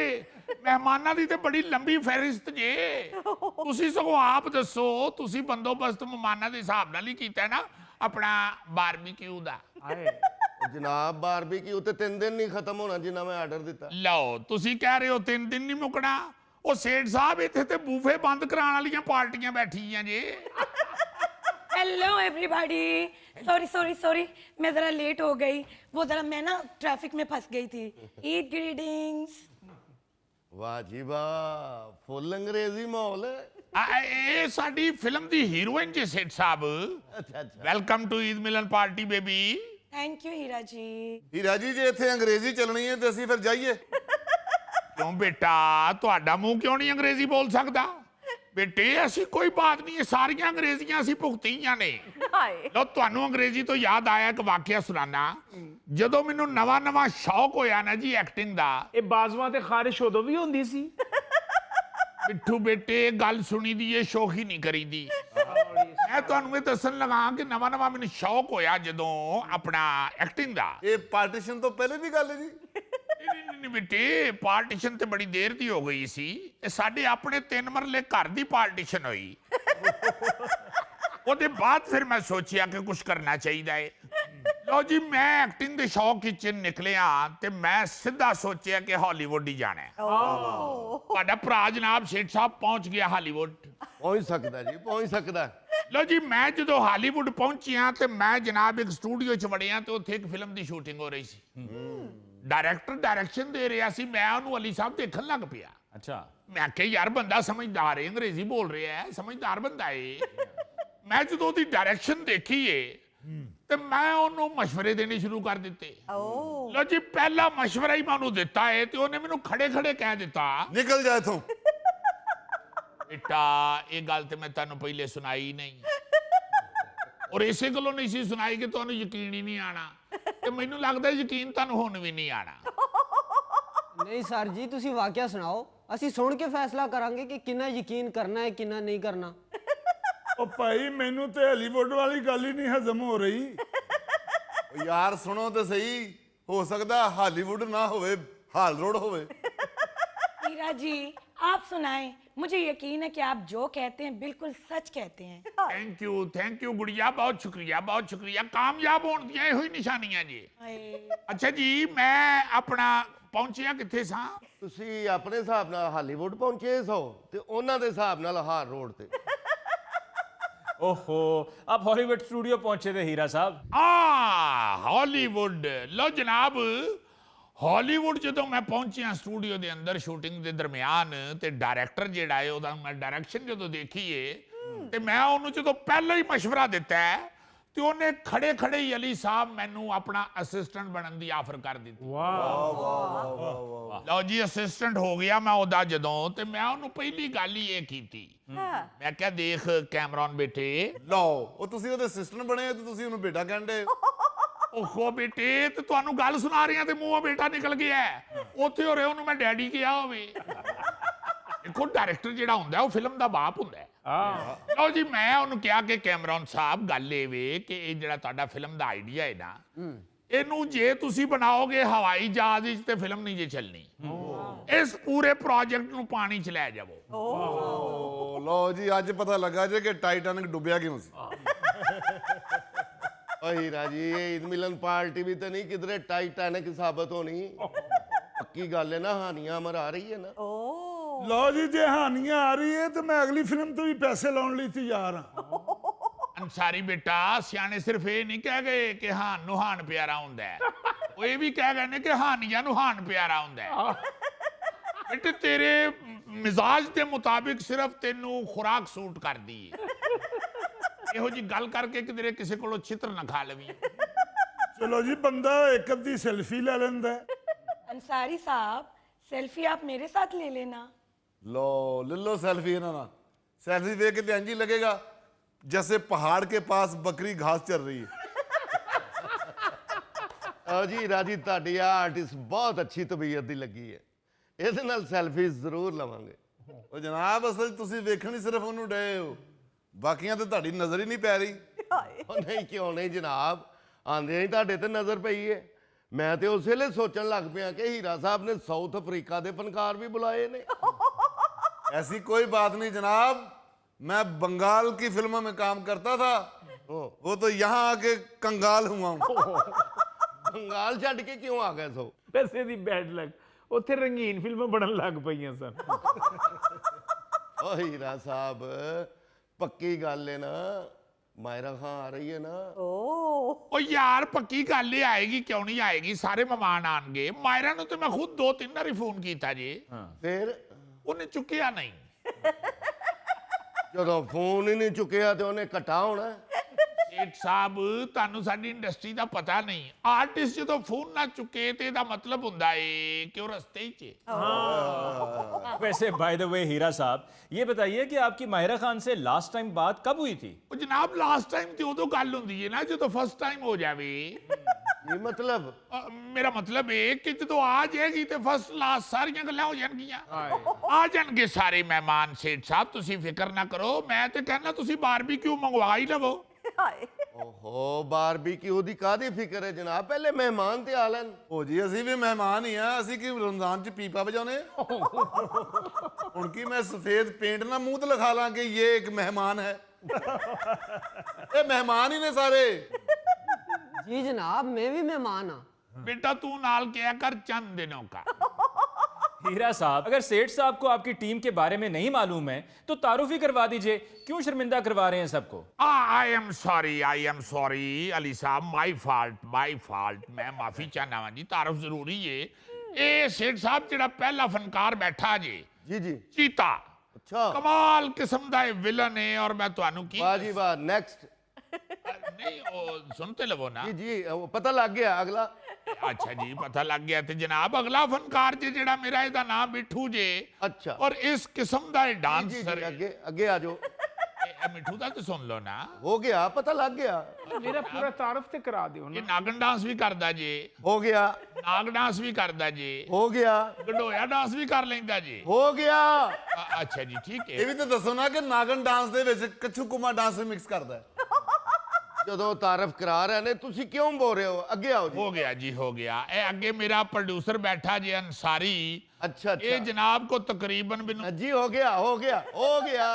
ਮਹਿਮਾਨਾਂ ਦੀ ਤੇ ਬੜੀ ਲੰਬੀ ਫਹਿਰਿਸਤ ਜੇ। ਤੁਸੀਂ ਸਗੋਂ ਆਪ ਦੱਸੋ, ਤੁਸੀਂ ਬੰਦੋਬਸਤ ਮਹਿਮਾਨਾਂ ਦੇ ਹਿਸਾਬ ਨਾਲ ਹੀ ਕੀਤਾ ਨਾ ਆਪਣਾ ਬਾਰਬੀਕਿਊ ਦਾ? ਜਨਾਬ ਬਾਰਬੀਕਿਊ ਤੇ 3 ਦਿਨ ਨਹੀਂ ਖਤਮ ਹੋਣਾ ਜਿੰਨਾ ਮੈਂ ਆਰਡਰ ਦਿੱਤਾ। ਲਓ, ਤੁਸੀਂ ਕਹਿ ਰਹੇ ਹੋ 3 ਦਿਨ ਨਹੀਂ ਮੁੱਕਣਾ। ਉਹ ਸੇਠ ਸਾਹਿਬ ਇੱਥੇ ਤੇ ਬੂਫੇ ਬੰਦ ਕਰਾਉਣ ਵਾਲੀਆਂ ਪਾਰਟੀਆਂ ਬੈਠੀਆਂ ਜੇ। हेलो एवरीबॉडी, सॉरी मैं ज़रा लेट हो गई, वो ज़रा मैं ना ट्रैफिक में फंस गई थी। ईद ग्रीटिंग्स। ਵਾਹ ਜੀ ਵਾਹ, ਫੁੱਲ ਅੰਗਰੇਜ਼ੀ ਮਾਹੌਲ। ਇਹ ਸਾਡੀ ਫਿਲਮ ਦੀ ਹੀਰੋਇਨ ਜੇ ਸੇਠ ਸਾਹਿਬ। ਅੱਛਾ ਅੱਛਾ। Welcome to Eid Milan party baby. Thank you Hira ji. Hira ji, ਜੇ ਇੱਥੇ ਅੰਗਰੇਜ਼ੀ ਚੱਲਣੀ ਹੈ ਤੇ ਅਸੀਂ ਫਿਰ ਜਾਈਏ। ਕਿਉਂ ਬੇਟਾ, ਤੁਹਾਡਾ ਮੂੰਹ ਕਿਉਂ ਨਹੀਂ ਅੰਗਰੇਜ਼ੀ ਬੋਲ ਸਕਦਾ? ਬੇਟੇ ਐਸੀ ਕੋਈ ਬਾਤ ਨਹੀਂ ਹੈ, ਸਾਰੀਆਂ ਅੰਗਰੇਜ਼ੀਆਂ ਅਸੀਂ ਭੁਗਤੀਆਂ ਨੇ। ਲੋ, ਤੁਹਾਨੂੰ ਅੰਗਰੇਜ਼ੀ ਤੋਂ ਯਾਦ ਆਇਆ ਇੱਕ ਵਾਕਿਆ ਸੁਣਾਣਾ। ਜਦੋਂ ਮੈਨੂੰ ਨਵਾਂ ਸ਼ੌਕ ਹੋਇਆ ਨਾ ਜੀ ਐਕਟਿੰਗ ਦਾ। ਇਹ ਬਾਜ਼ੂਆਂ ਤੇ ਖਾਰਿਸ਼ ਉਦੋਂ ਵੀ ਹੁੰਦੀ ਸੀ। ਮਿੱਠੂ ਬੇਟੇ, ਗੱਲ ਸੁਣੀ ਦੀ ਏ, ਸ਼ੌਕ ਹੀ ਨਹੀਂ ਕਰੀਦੀ। ਮੈਂ ਤੁਹਾਨੂੰ ਇਹ ਦੱਸਣ ਲੱਗਾ ਕਿ ਨਵਾਂ ਮੈਨੂੰ ਸ਼ੌਕ ਹੋਇਆ ਜਦੋਂ ਆਪਣਾ ਐਕਟਿੰਗ ਦਾ। ਇਹ ਪਾਰਟੀਸ਼ਨ ਤੋਂ ਪਹਿਲੇ ਦੀ ਗੱਲ ਹੈ ਜੀ? ਨਹੀਂ ਬੇਟੇ, ਪਾਰਟੀਸ਼ਨ ਤੇ ਬੜੀ ਦੇਰ ਦੀ ਹੋ ਗਈ ਸੀ। ਇਹ ਸਾਡੇ ਆਪਣੇ 3 ਮਰਲੇ ਘਰ ਦੀ ਪਾਰਟੀਸ਼ਨ ਹੋਈ। ਉਹਦੇ ਬਾਅਦ ਫਿਰ ਮੈਂ ਸੋਚਿਆ ਕਿ ਕੁਝ ਕਰਨਾ ਚਾਹੀਦਾ ਹੈ। ਲੋ ਜੀ, ਮੈਂ ਐਕਟਿੰਗ ਦੇ ਸ਼ੌਕ ਵਿੱਚ ਨਿਕਲਿਆ ਤੇ ਮੈਂ ਸਿੱਧਾ ਸੋਚਿਆ ਕਿ ਹਾਲੀਵੁੱਡ ਹੀ ਜਾਣਾ ਹੈ। ਤੁਹਾਡਾ ਭਰਾ ਜਨਾਬ ਸੇਠ ਸਾਹਿਬ ਪਹੁੰਚ ਗਿਆ ਹਾਲੀਵੁੱਡ। ਪਹੁੰਚ ਸਕਦਾ ਜੀ, ਪਹੁੰਚ ਸਕਦਾ। ਲੋ ਜੀ, ਮੈਂ ਜਦੋਂ ਹਾਲੀਵੁੱਡ ਪਹੁੰਚਿਆ ਤੇ ਮੈਂ ਜਨਾਬ ਇੱਕ ਸਟੂਡੀਓ 'ਚ ਵੜਿਆ ਤੇ ਉੱਥੇ ਇੱਕ ਫਿਲਮ ਦੀ ਸ਼ੂਟਿੰਗ ਹੋ ਰਹੀ ਸੀ। ਡਾਇਰੈਕਟਰ ਡਾਇਰੈਕਸ਼ਨ ਦੇ ਰਿਹਾ ਸੀ, ਮੈਂ ਉਹਨੂੰ ਅਲੀ ਸਾਹਿਬ ਦੇਖਣ ਲੱਗ ਪਿਆ। अच्छा, ਮੈਂ ਕਿਹਾ ਯਾਰ ਬੰਦਾ ਸਮਝਦਾਰ ਹੈ, ਅੰਗਰੇਜ਼ੀ ਬੋਲ ਰਿਹਾ ਹੈ, ਸਮਝਦਾਰ ਬੰਦਾ ਹੈ। ਮੈਂ ਜਦੋਂ ਉਹਦੀ ਡਾਇਰੈਕਸ਼ਨ ਦੇਖੀ ਏ ਤੇ ਮੈਂ ਉਹਨੂੰ ਮਸ਼ਵਰੇ ਦੇਣੇ ਸ਼ੁਰੂ ਕਰ ਦਿੱਤੇ। ਲੋ ਜੀ, ਪਹਿਲਾ ਮਸ਼ਵਰਾ ਹੀ ਮੈਂ ਉਹਨੂੰ ਦਿੱਤਾ ਹੈ ਤੇ ਉਹਨੇ ਮੈਨੂੰ ਖੜੇ ਕਹਿ ਦਿੱਤਾ, ਨਿਕਲ ਜਾ ਇੱਥੋਂ। ਬੇਟਾ ਇਹ ਗੱਲ ਤੇ ਮੈਂ ਤੁਹਾਨੂੰ ਪਹਿਲੇ ਸੁਣਾਈ ਨਹੀਂ, ਔਰ ਇਸੇ ਗੱਲੋਂ ਨਹੀਂ ਸੀ ਸੁਣਾਈ ਕਿ ਤੁਹਾਨੂੰ ਯਕੀਨ ਹੀ ਨਹੀਂ ਆਣਾ, ਤੇ ਮੈਨੂੰ ਲੱਗਦਾ ਯਕੀਨ ਤੁਹਾਨੂੰ ਹੁਣ ਵੀ ਨਹੀਂ ਆਣਾ। नहीं सर जी, तुसी वाकया सुनाओ, ਅਸੀਂ ਸੁਣ ਕੇ ਫੈਸਲਾ ਕਰਾਂਗੇ ਕਿ ਕਿੰਨਾ ਯਕੀਨ ਕਰਨਾ ਹੈ ਕਿੰਨਾ ਨਹੀਂ ਕਰਨਾ। ਉਹ ਭਾਈ ਮੈਨੂੰ ਤੇ ਹਾਲੀਵੁੱਡ ਵਾਲੀ ਗੱਲ ਹੀ ਨਹੀਂ ਹਜ਼ਮ ਹੋ ਰਹੀ। ਉਹ ਯਾਰ ਸੁਣੋ ਤੇ ਸਹੀ, ਹੋ ਸਕਦਾ ਹਾਲੀਵੁੱਡ ਨਾ ਹੋਵੇ, ਹਾਲ ਰੋਡ ਹੋਵੇ। हीरा जी आप सुनाएं, मुझे यकीन है कि आप जो कहते हैं बिल्कुल सच कहते हैं। थैंक यू गुड़िया, बहुत शुक्रिया। कामयाब होने ਦੀਆਂ ਇਹੋ ਹੀ ਨਿਸ਼ਾਨੀਆਂ ਜੀ। ਅੱਛਾ ਜੀ, ਮੈਂ ਆਪਣਾ ਪਹੁੰਚਿਆ ਕਿੱਥੇ ਸਾਂ? ਤੁਸੀਂ ਆਪਣੇ ਹਿਸਾਬ ਨਾਲ ਹਾਲੀਵੁੱਡ ਪਹੁੰਚੇ ਸੋ ਤੇ ਉਹਨਾਂ ਦੇ ਹਿਸਾਬ ਨਾਲ ਹਾਰ ਰੋਡ ਤੇ। ओहो, आप हॉलीवुड स्टूडियो पहुंचे थे हीरा साहब। ਹਾਲੀਵੁੱਡ ਲਓ ਜਨਾਬ, ਹਾਲੀਵੁੱਡ ਜਦੋਂ ਮੈਂ ਪਹੁੰਚਿਆ ਸਟੂਡੀਓ ਦੇ ਅੰਦਰ ਸ਼ੂਟਿੰਗ ਦੇ ਦਰਮਿਆਨ, ਤੇ ਡਾਇਰੈਕਟਰ ਜਿਹੜਾ ਹੈ ਉਹਦਾ ਮੈਂ ਡਾਇਰੈਕਸ਼ਨ ਜਦੋਂ ਦੇਖੀਏ ਤੇ ਮੈਂ ਉਹਨੂੰ ਜਦੋਂ ਪਹਿਲਾਂ ਹੀ ਮਸ਼ਵਰਾ ਦਿੱਤਾ ਤੇ ਉਹਨੇ ਖੜੇ ਖੜੇ ਹੀ ਅਲੀ ਸਾਹਿਬ ਮੈਨੂੰ ਆਪਣਾ ਅਸਿਸਟੈਂਟ ਬਣਨ ਦੀ ਆਫਰ ਕਰ ਦਿੱਤੀ। ਲਓ ਜੀ, ਅਸਿਸਟੈਂਟ ਹੋ ਗਿਆ ਮੈਂ ਉਹਦਾ ਜਦੋਂ, ਤੇ ਮੈਂ ਉਹਨੂੰ ਪਹਿਲੀ ਗੱਲ ਹੀ ਇਹ ਕੀਤੀ, ਮੈਂ ਕਿਹਾ ਦੇਖ ਕੈਮਰੌਨ ਬੇਟੇ, ਲਓ ਉਹ ਤੁਸੀਂ ਉਹਦੇ ਅਸਿਸਟੈਂਟ ਬਣੇ ਤੇ ਤੁਸੀਂ ਉਹਨੂੰ ਬੇਟਾ ਕਹਿੰਦੇ। ਓਹੋ ਬੇਟੇ, ਤੇ ਤੁਹਾਨੂੰ ਗੱਲ ਸੁਣਾ ਰਹੀਆਂ ਤੇ ਮੂੰਹੋਂ ਬੇਟਾ ਨਿਕਲ ਗਿਆ, ਉੱਥੇ ਹੋ ਰਿਹਾ ਉਹਨੂੰ ਮੈਂ ਡੈਡੀ ਕਿਹਾ ਹੋਵੇ। ਦੇਖੋ ਡਾਇਰੈਕਟਰ ਜਿਹੜਾ ਹੁੰਦਾ ਉਹ ਫਿਲਮ ਦਾ ਬਾਪ ਹੁੰਦਾ। ਲਓ ਜੀ, ਮੈਂ ਉਹਨੂੰ ਕਿਹਾ ਕਿ ਕੈਮਰੌਨ ਸਾਹਿਬ ਗੱਲ ਇਹ ਵੇ ਕਿ ਇਹ ਜਿਹੜਾ ਤੁਹਾਡਾ ਫਿਲਮ ਦਾ ਆਈਡੀਆ ਹੈ ਨਾ, ਇਹਨੂੰ ਜੇ ਤੁਸੀਂ ਬਣਾਓਗੇ ਹਵਾਈ ਜਹਾਜ਼ ਵਿੱਚ ਤੇ ਫਿਲਮ ਨਹੀਂ ਜੇ ਚੱਲਣੀ। ਇਸ ਪੂਰੇ ਪ੍ਰੋਜੈਕਟ ਨੂੰ ਪਾਣੀ 'ਚ ਲੈ ਜਾਵੋ। ਲਓ ਜੀ, ਅੱਜ ਪਤਾ ਲੱਗਾ ਜੇ ਕਿ ਟਾਈਟੈਨਿਕ ਡੁੱਬਿਆ ਕਿਉਂ ਸੀ। ਓ ਹੀਰਾ ਜੀ, ਇਹ ਈਦ ਮਿਲਨ ਪਾਰਟੀ ਵੀ ਤਾਂ ਨਹੀਂ ਕਿਧਰੇ ਟਾਈਟੈਨਿਕ ਸਾਬਤ ਹੋਣੀ। ਪੱਕੀ ਗੱਲ ਹੈ ਨਾ, ਹਾਨੀਆਂ ਮਰਾ ਰਹੀ ਹੈ ਨਾ। ਲਓ ਜੀ, ਜੇ ਹਾਨੀਆਂ ਆ ਰਹੀ ਹੈ ਤੇ ਮੈਂ ਅਗਲੀ ਫਿਲਮ ਤੋਂ ਵੀ ਪੈਸੇ ਲਾਉਣ ਲਈ ਤਿਆਰ ਹਾਂ। ਅੰਸਾਰੀ ਬੇਟਾ, ਸਿਆਣੇ ਸਿਰਫ ਇਹ ਨਹੀਂ ਕਹਿ ਗਏ ਕਿ ਹਾਨ ਨੂੰ ਹਾਨ ਪਿਆਰਾ ਹੁੰਦਾ ਹੈ, ਉਹ ਇਹ ਵੀ ਕਹਿ ਗਏ ਨੇ ਕਿ ਹਾਨੀਆਂ ਨੂੰ ਹਾਨ ਪਿਆਰਾ ਹੁੰਦਾ ਹੈ। ਬੇਟੇ ਤੇਰੇ ਮਿਜ਼ਾਜ ਦੇ ਮੁਤਾਬਿਕ ਸਿਰਫ ਤੈਨੂੰ ਖੁਰਾਕ ਸੂਟ ਕਰਦੀ ਹੈ। ਇਹੋ ਜੀ ਗੱਲ ਕਰਕੇ ਕਿਧਰੇ ਕਿਸੇ ਕੋਲੋਂ ਛਿੱਤਰ ਨਾ ਖਾ ਲਵੀਂ। ਚਲੋ ਜੀ, ਬੰਦਾ ਇੱਕ ਅੱਧੀ ਸੈਲਫੀ ਲੈ ਲੈਂਦਾ ਹੈ। अंसारी साहब, सेल्फी आप मेरे साथ ले लेना। लो ले लो सेल्फी है ना। सेल्फी देख के तो इंज ही लगेगा जैसे पहाड़ के पास बकरी घास चल रही है। जी राजी, ਤੁਹਾਡੀ ਆਰਟਿਸਟ ਬਹੁਤ ਅੱਛੀ ਤਬੀਅਤ ਦੀ ਲੱਗੀ ਹੈ, ਇਹਦੇ ਨਾਲ ਸੈਲਫੀ ਜ਼ਰੂਰ ਲਵਾਂਗੇ। ਉਹ ਜਨਾਬ, ਅਸਲ ਤੁਸੀਂ ਵੇਖਣ ਹੀ ਸਿਰਫ ਉਹਨੂੰ ਡਏ ਹੋ, ਬਾਕੀਆਂ ਤੇ ਤੁਹਾਡੀ ਨਜ਼ਰ ਹੀ ਨਹੀਂ ਪੈ ਰਹੀ। ਉਹ ਨਹੀਂ, ਕਿਉਂ ਨਹੀਂ ਜਨਾਬ, ਆਂਦੇ ਹੀ ਤੁਹਾਡੇ ਤੇ ਨਜ਼ਰ ਪਈ ਹੈ। ਮੈਂ ਤੇ ਉਸੇ ਵੇਲੇ ਸੋਚਣ ਲੱਗ ਪਿਆ ਕਿ ਹੀਰਾ ਸਾਹਿਬ ਨੇ ਸਾਊਥ अफ्रीका ਦੇ फनकार भी बुलाए ने। ऐसी कोई बात नहीं जनाब, मैं बंगाल की फिल्मों में काम करता था, वो तो यहाँ आके कंगाल हुआ हूँ। बंगाल छड़ के क्यों आ गए सो? ਵੈਸੇ ਦੀ ਬੈਡ ਲੱਕ, ਉੱਥੇ ਰੰਗੀਨ ਫਿਲਮਾਂ ਬਣਨ ਲੱਗ ਪਈਆਂ ਸਨ। ओ हीरा साहब, पक्की गल है ना, मायरा खां आ रही है ना। ਉਹ ਯਾਰ ਪੱਕੀ ਗੱਲ ਇਹ ਆਏਗੀ, ਕਿਉਂ ਨਹੀਂ ਆਏਗੀ, ਸਾਰੇ ਮਹਿਮਾਨ ਆਣਗੇ। ਮਾਇਰਾ ਨੂੰ ਤੇ ਮੈਂ ਖੁਦ 2-3 ਵਾਰੀ ਫੋਨ ਕੀਤਾ ਜੀ, फिर ਉਹਨੇ ਚੁੱਕਿਆ ਨਹੀਂ। ਜਦੋਂ ਫੋਨ ਹੀ ਨਹੀਂ ਚੁੱਕਿਆ ਤੇ ਉਹਨੇ ਘਟਾ ਹੋਣਾ। ਸੇਠ ਸਾਹਿਬ, ਤੁਹਾਨੂੰ ਸਾਡੀ ਇੰਡਸਟਰੀ ਦਾ ਪਤਾ ਨਹੀਂ, ਆਰਟਿਸਟ ਜਦੋਂ ਫੋਨ ਨਾ ਚੁੱਕੇ ਤੇ ਇਹਦਾ ਮਤਲਬ ਹੁੰਦਾ ਏ ਕਿ ਉਹ ਰਸਤੇ ਹੀ 'ਚ। वैसे बाय द वे हीरा साहब, ये बताइए कि आपकी माहिरा खान से लास्ट टाइम बात कब हुई थी? ਉਹ ਜਨਾਬ, ਲਾਸਟ ਟਾਈਮ ਤੇ ਉਦੋਂ ਗੱਲ ਹੁੰਦੀ ਹੈ ਨਾ ਜਦੋਂ ਫਸਟ ਟਾਈਮ ਹੋ ਜਾਵੇ। ਇਹ ਮਤਲਬ ਮੇਰਾ ਮਤਲਬ ਇਹ ਕਿ ਜਦੋਂ ਆ ਜਾਏਗੀ ਤੇ ਫਸਟ ਲਾਸਟ ਸਾਰੀਆਂ ਗੱਲਾਂ ਹੋ ਜਾਣਗੀਆਂ। ਆ ਜਾਣਗੇ ਸਾਰੇ ਮਹਿਮਾਨ। ਸੇਠ ਸਾਹਿਬ, ਤੁਸੀਂ ਫਿਕਰ ਨਾ ਕਰੋ, ਮੈਂ ਤੇ ਕਹਿੰਦਾ ਤੁਸੀਂ ਬਾਰਬੀਕਿਊ ਮੰਗਵਾ ਹੀ ਲਵੋ। ਓਹੋ, ਬਾਰਬੀਕਿਊ ਦੀ ਕਾਹਦੀ ਫਿਕਰ ਹੈ ਜਨਾਬ, ਪਹਿਲੇ ਮਹਿਮਾਨ ਤੇ ਆ ਲੈਣ। ਹੋ ਜੀ, ਅਸੀਂ ਵੀ ਮਹਿਮਾਨ ਹੀ ਆ, ਅਸੀਂ ਕੀ ਰਮਜ਼ਾਨ ਚ ਪੀਪਾ ਵਜਾਉਨੇ? ਹੁਣ ਕੀ ਮੈਂ ਸਫੇਦ ਪੇਂਟ ਨਾਲ ਮੂੰਹ ਤੇ ਲਿਖਾ ਲਾਂ ਕਿ ਇਹ ਇੱਕ ਮਹਿਮਾਨ ਹੈ? ਇਹ ਮਹਿਮਾਨ ਹੀ ਨੇ ਸਾਰੇ। जी जनाब, मैं भी मेहमान हाँ। बेटा तू नाल क्या कर चंद दिनों का। हीरा साहब, अगर सेठ साहब को आपकी टीम के बारे में नहीं मालूम है तो तारुफ ही करवा दीजिए, क्यों शर्मिंदा करवा रहे हैं सबको? आई एम सॉरी अली साहब, माई फॉल्ट। मैं माफी चाहना वा जी, तारुफ जरूरी है। ये सेठ साहब जेड़ा पहला फनकार बैठा जी ਜੀ ਜੀ, चीता, ਅੱਛਾ, कमाल किस्म दा विलन है। और मैं तुहानू की ਵਾਹ ਜੀ ਵਾਹ, ਨੈਕਸਟ। नहीं ओ सुनते लवो ना। ਜੀ ਜੀ, ਉਹ ਪਤਾ ਲੱਗ ਗਿਆ ਅਗਲਾ। अच्छा जी, पता लग गया। ते जनाब, अगला फनकार जे जेड़ा मेरा ਇਹਦਾ ਨਾਮ ਬਿੱਠੂ ਜੇ, ਅੱਛਾ, और इस किस्म दा ਜੀ ਜੀ, डांसर। ਅੱਗੇ ਅੱਗੇ ਆ ਜਾਓ। मिठू दा तो सुन लो ना, ਹੋ ਗਿਆ, ਪਤਾ ਲੱਗ ਗਿਆ। ਮੇਰਾ ਪੂਰਾ ਤਾਰਫ ਤੇ ਕਰਾ ਦਿਓ ये ਨਾ। नागन डांस भी करदा जे, ਹੋ ਗਿਆ, नाग डांस भी करदा जे, ਹੋ ਗਿਆ, गंडोया डांस भी कर लेंदा जे। ਹੋ ਗਿਆ। अच्छा जी, ठीक ਇਹ है। ਵੀ ਤਾਂ ਦੱਸੋ ਨਾ ਕਿ ਨਾਗਨ ਡਾਂਸ ਦੇ ਵਿੱਚ ਕੱਛੂ ਕੁਮਾ ਡਾਂਸ ਵੀ ਮਿਕਸ ਕਰਦਾ ਹੈ। ਜਦੋਂ ਤਾਰਫ ਕਰਾ ਰਹੇ ਨੇ ਤੁਸੀਂ ਕਿਉਂ ਬੋਲ ਰਹੇ ਹੋ? ਅੱਗੇ ਆਓ ਜੀ। हो गया जी, हो गया। ए अगे मेरा प्रोड्यूसर बैठा जी अंसारी, अच्छा ये अच्छा जनाब को तकरीबन बिन जी, हो गया हो गया हो गया।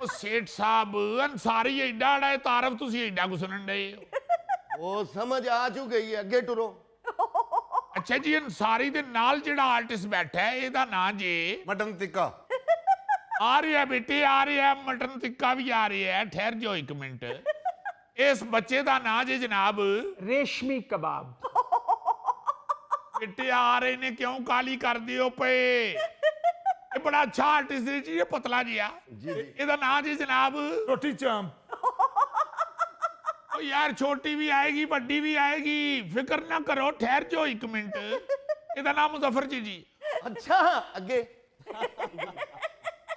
ओ सेठ साहब अंसारी एडा बड़ा है, तारफ तुसी एडा को सुनन डे हो। वो समझ आ चुकी गई है, अगे टुरो। अच्छा जी, अंसारी दे नाल जेड़ा आर्टिस्ट बैठा है एदा नाम जी मटन टिक्का। आ रहा है बेटे, आ रहा है, मटन टिक्का भी आ रहा है, ठहर जाओ एक मिनट। इस बच्चे का नाम जी जनाब रेशमी कबाब। बेटे आ रहे ने, क्यों काली कर दियो पे? ये बड़ा अच्छा आर्टिस्ट है जी, ये पतला जिया, ਇਹਦਾ नाम जी जनाब रोटी चांप। ओ यार छोटी भी आएगी बड़ी भी आएगी, फिक्र ना करो, ठहर जाओ एक मिनट। ਇਹਦਾ नाम मुजफ्फर जी। अच्छा अगे